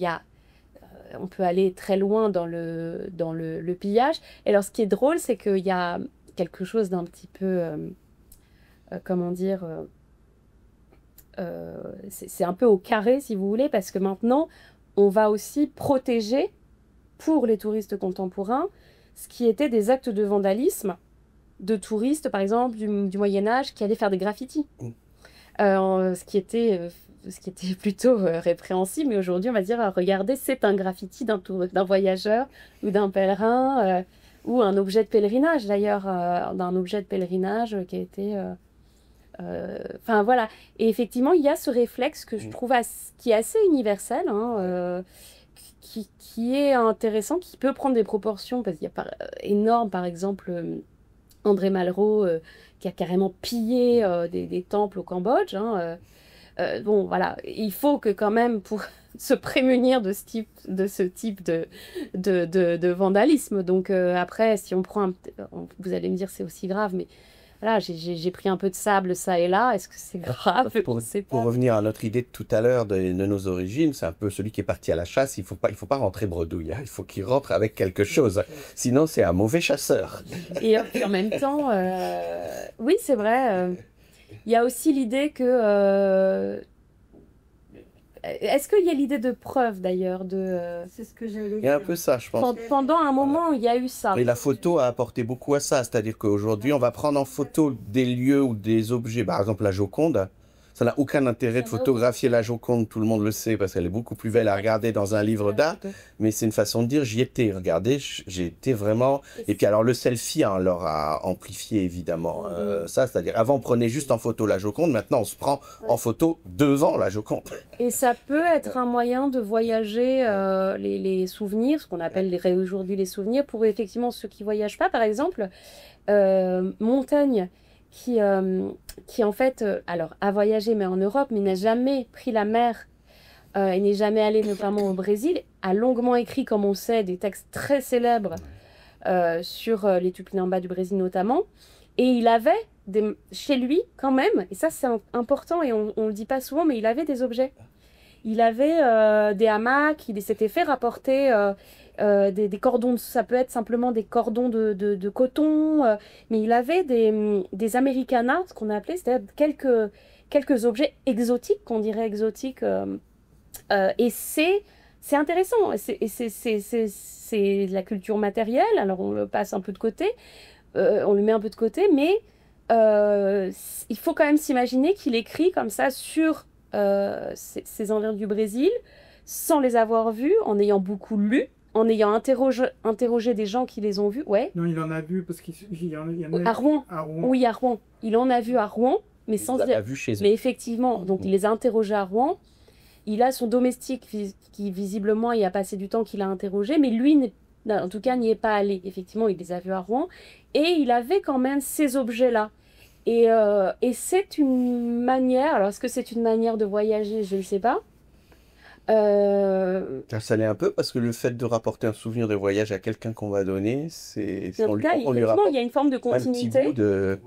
on peut aller très loin dans le pillage. Et alors, ce qui est drôle, c'est qu'il y a quelque chose d'un petit peu... comment dire c'est un peu au carré, si vous voulez, parce que maintenant, on va aussi protéger, pour les touristes contemporains, ce qui était des actes de vandalisme de touristes, par exemple, du Moyen-Âge, qui allaient faire des graffitis. Ce qui était plutôt répréhensible, mais aujourd'hui, on va dire, regardez, c'est un graffiti d'un voyageur ou d'un pèlerin, ou un objet de pèlerinage, d'ailleurs, d'un objet de pèlerinage qui a été... Enfin, voilà. Et effectivement, il y a ce réflexe que je trouve qui est assez universel, hein, qui est intéressant, qui peut prendre des proportions, parce qu'il y a énorme, par exemple, André Malraux, qui a carrément pillé des temples au Cambodge. Hein, bon, voilà, il faut que quand même, pour se prémunir de ce type de vandalisme. Donc après, si on prend vous allez me dire c'est aussi grave, mais voilà, j'ai pris un peu de sable ça et là, est-ce que c'est grave? Pour revenir à notre idée de tout à l'heure de nos origines, c'est un peu celui qui est parti à la chasse, il faut pas rentrer bredouille, hein, il faut qu'il rentre avec quelque chose, sinon c'est un mauvais chasseur. Et en même temps, oui c'est vrai, il y a aussi l'idée que... Est-ce qu'il y a l'idée de preuve d'ailleurs C'est ce que j'allais dire. Il y a un peu ça, je pense. Pendant un moment, il y a eu ça. Et la photo a apporté beaucoup à ça, c'est-à-dire qu'aujourd'hui, on va prendre en photo des lieux ou des objets, par exemple la Joconde. Ça n'a aucun intérêt de photographier la Joconde, tout le monde le sait, parce qu'elle est beaucoup plus belle à regarder dans un livre d'art. Mais c'est une façon de dire, j'y étais, regardez, j'ai été vraiment... Et puis alors le selfie, hein, leur a amplifié évidemment ça, c'est-à-dire avant on prenait juste en photo la Joconde, maintenant on se prend en photo devant la Joconde. Et ça peut être un moyen de voyager les souvenirs, ce qu'on appelle aujourd'hui les souvenirs, pour effectivement ceux qui ne voyagent pas, par exemple, Montaigne, qui en fait, alors, a voyagé mais en Europe, mais n'a jamais pris la mer et n'est jamais allé notamment au Brésil, a longuement écrit, comme on sait, des textes très célèbres sur les Tupinambás du Brésil notamment, et il avait chez lui quand même, et ça c'est important et on ne le dit pas souvent, mais il avait des objets. Il avait des hamacs, il s'était fait rapporter... des cordons, ça peut être simplement des cordons de coton, mais il avait des americanas, ce qu'on a appelé, c'est-à-dire quelques objets exotiques, qu'on dirait exotiques, et c'est intéressant, c'est de la culture matérielle, alors on le passe un peu de côté, on le met un peu de côté, mais il faut quand même s'imaginer qu'il écrit comme ça sur ces environs du Brésil, sans les avoir vus, en ayant beaucoup lu, en ayant interrogé des gens qui les ont vus, ouais. Non, il en a vu parce qu'il y en a... À Rouen. Oui, à Rouen. Il en a vu à Rouen, mais sans dire... Vu chez eux. Mais effectivement, donc il les a interrogés à Rouen. Il a son domestique qui visiblement y a passé du temps qu'il a interrogé, mais lui, en tout cas, n'y est pas allé. Effectivement, il les a vus à Rouen. Et il avait quand même ces objets-là. Et c'est une manière... Alors, est-ce que c'est une manière de voyager? Je ne sais pas. Ça l'est un peu parce que le fait de rapporter un souvenir de voyage à quelqu'un qu'on va donner, on lui rapporte. Il y a une forme de continuité. Un petit bout de...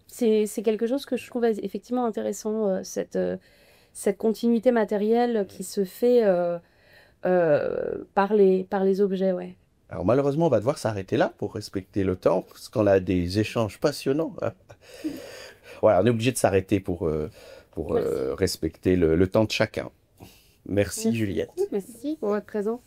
C'est quelque chose que je trouve effectivement intéressant, cette continuité matérielle qui se fait par les objets, ouais. Alors malheureusement, on va devoir s'arrêter là pour respecter le temps, parce qu'on a des échanges passionnants. Voilà, on est obligé de s'arrêter pour respecter le temps de chacun. Merci Juliette. Merci pour votre présence.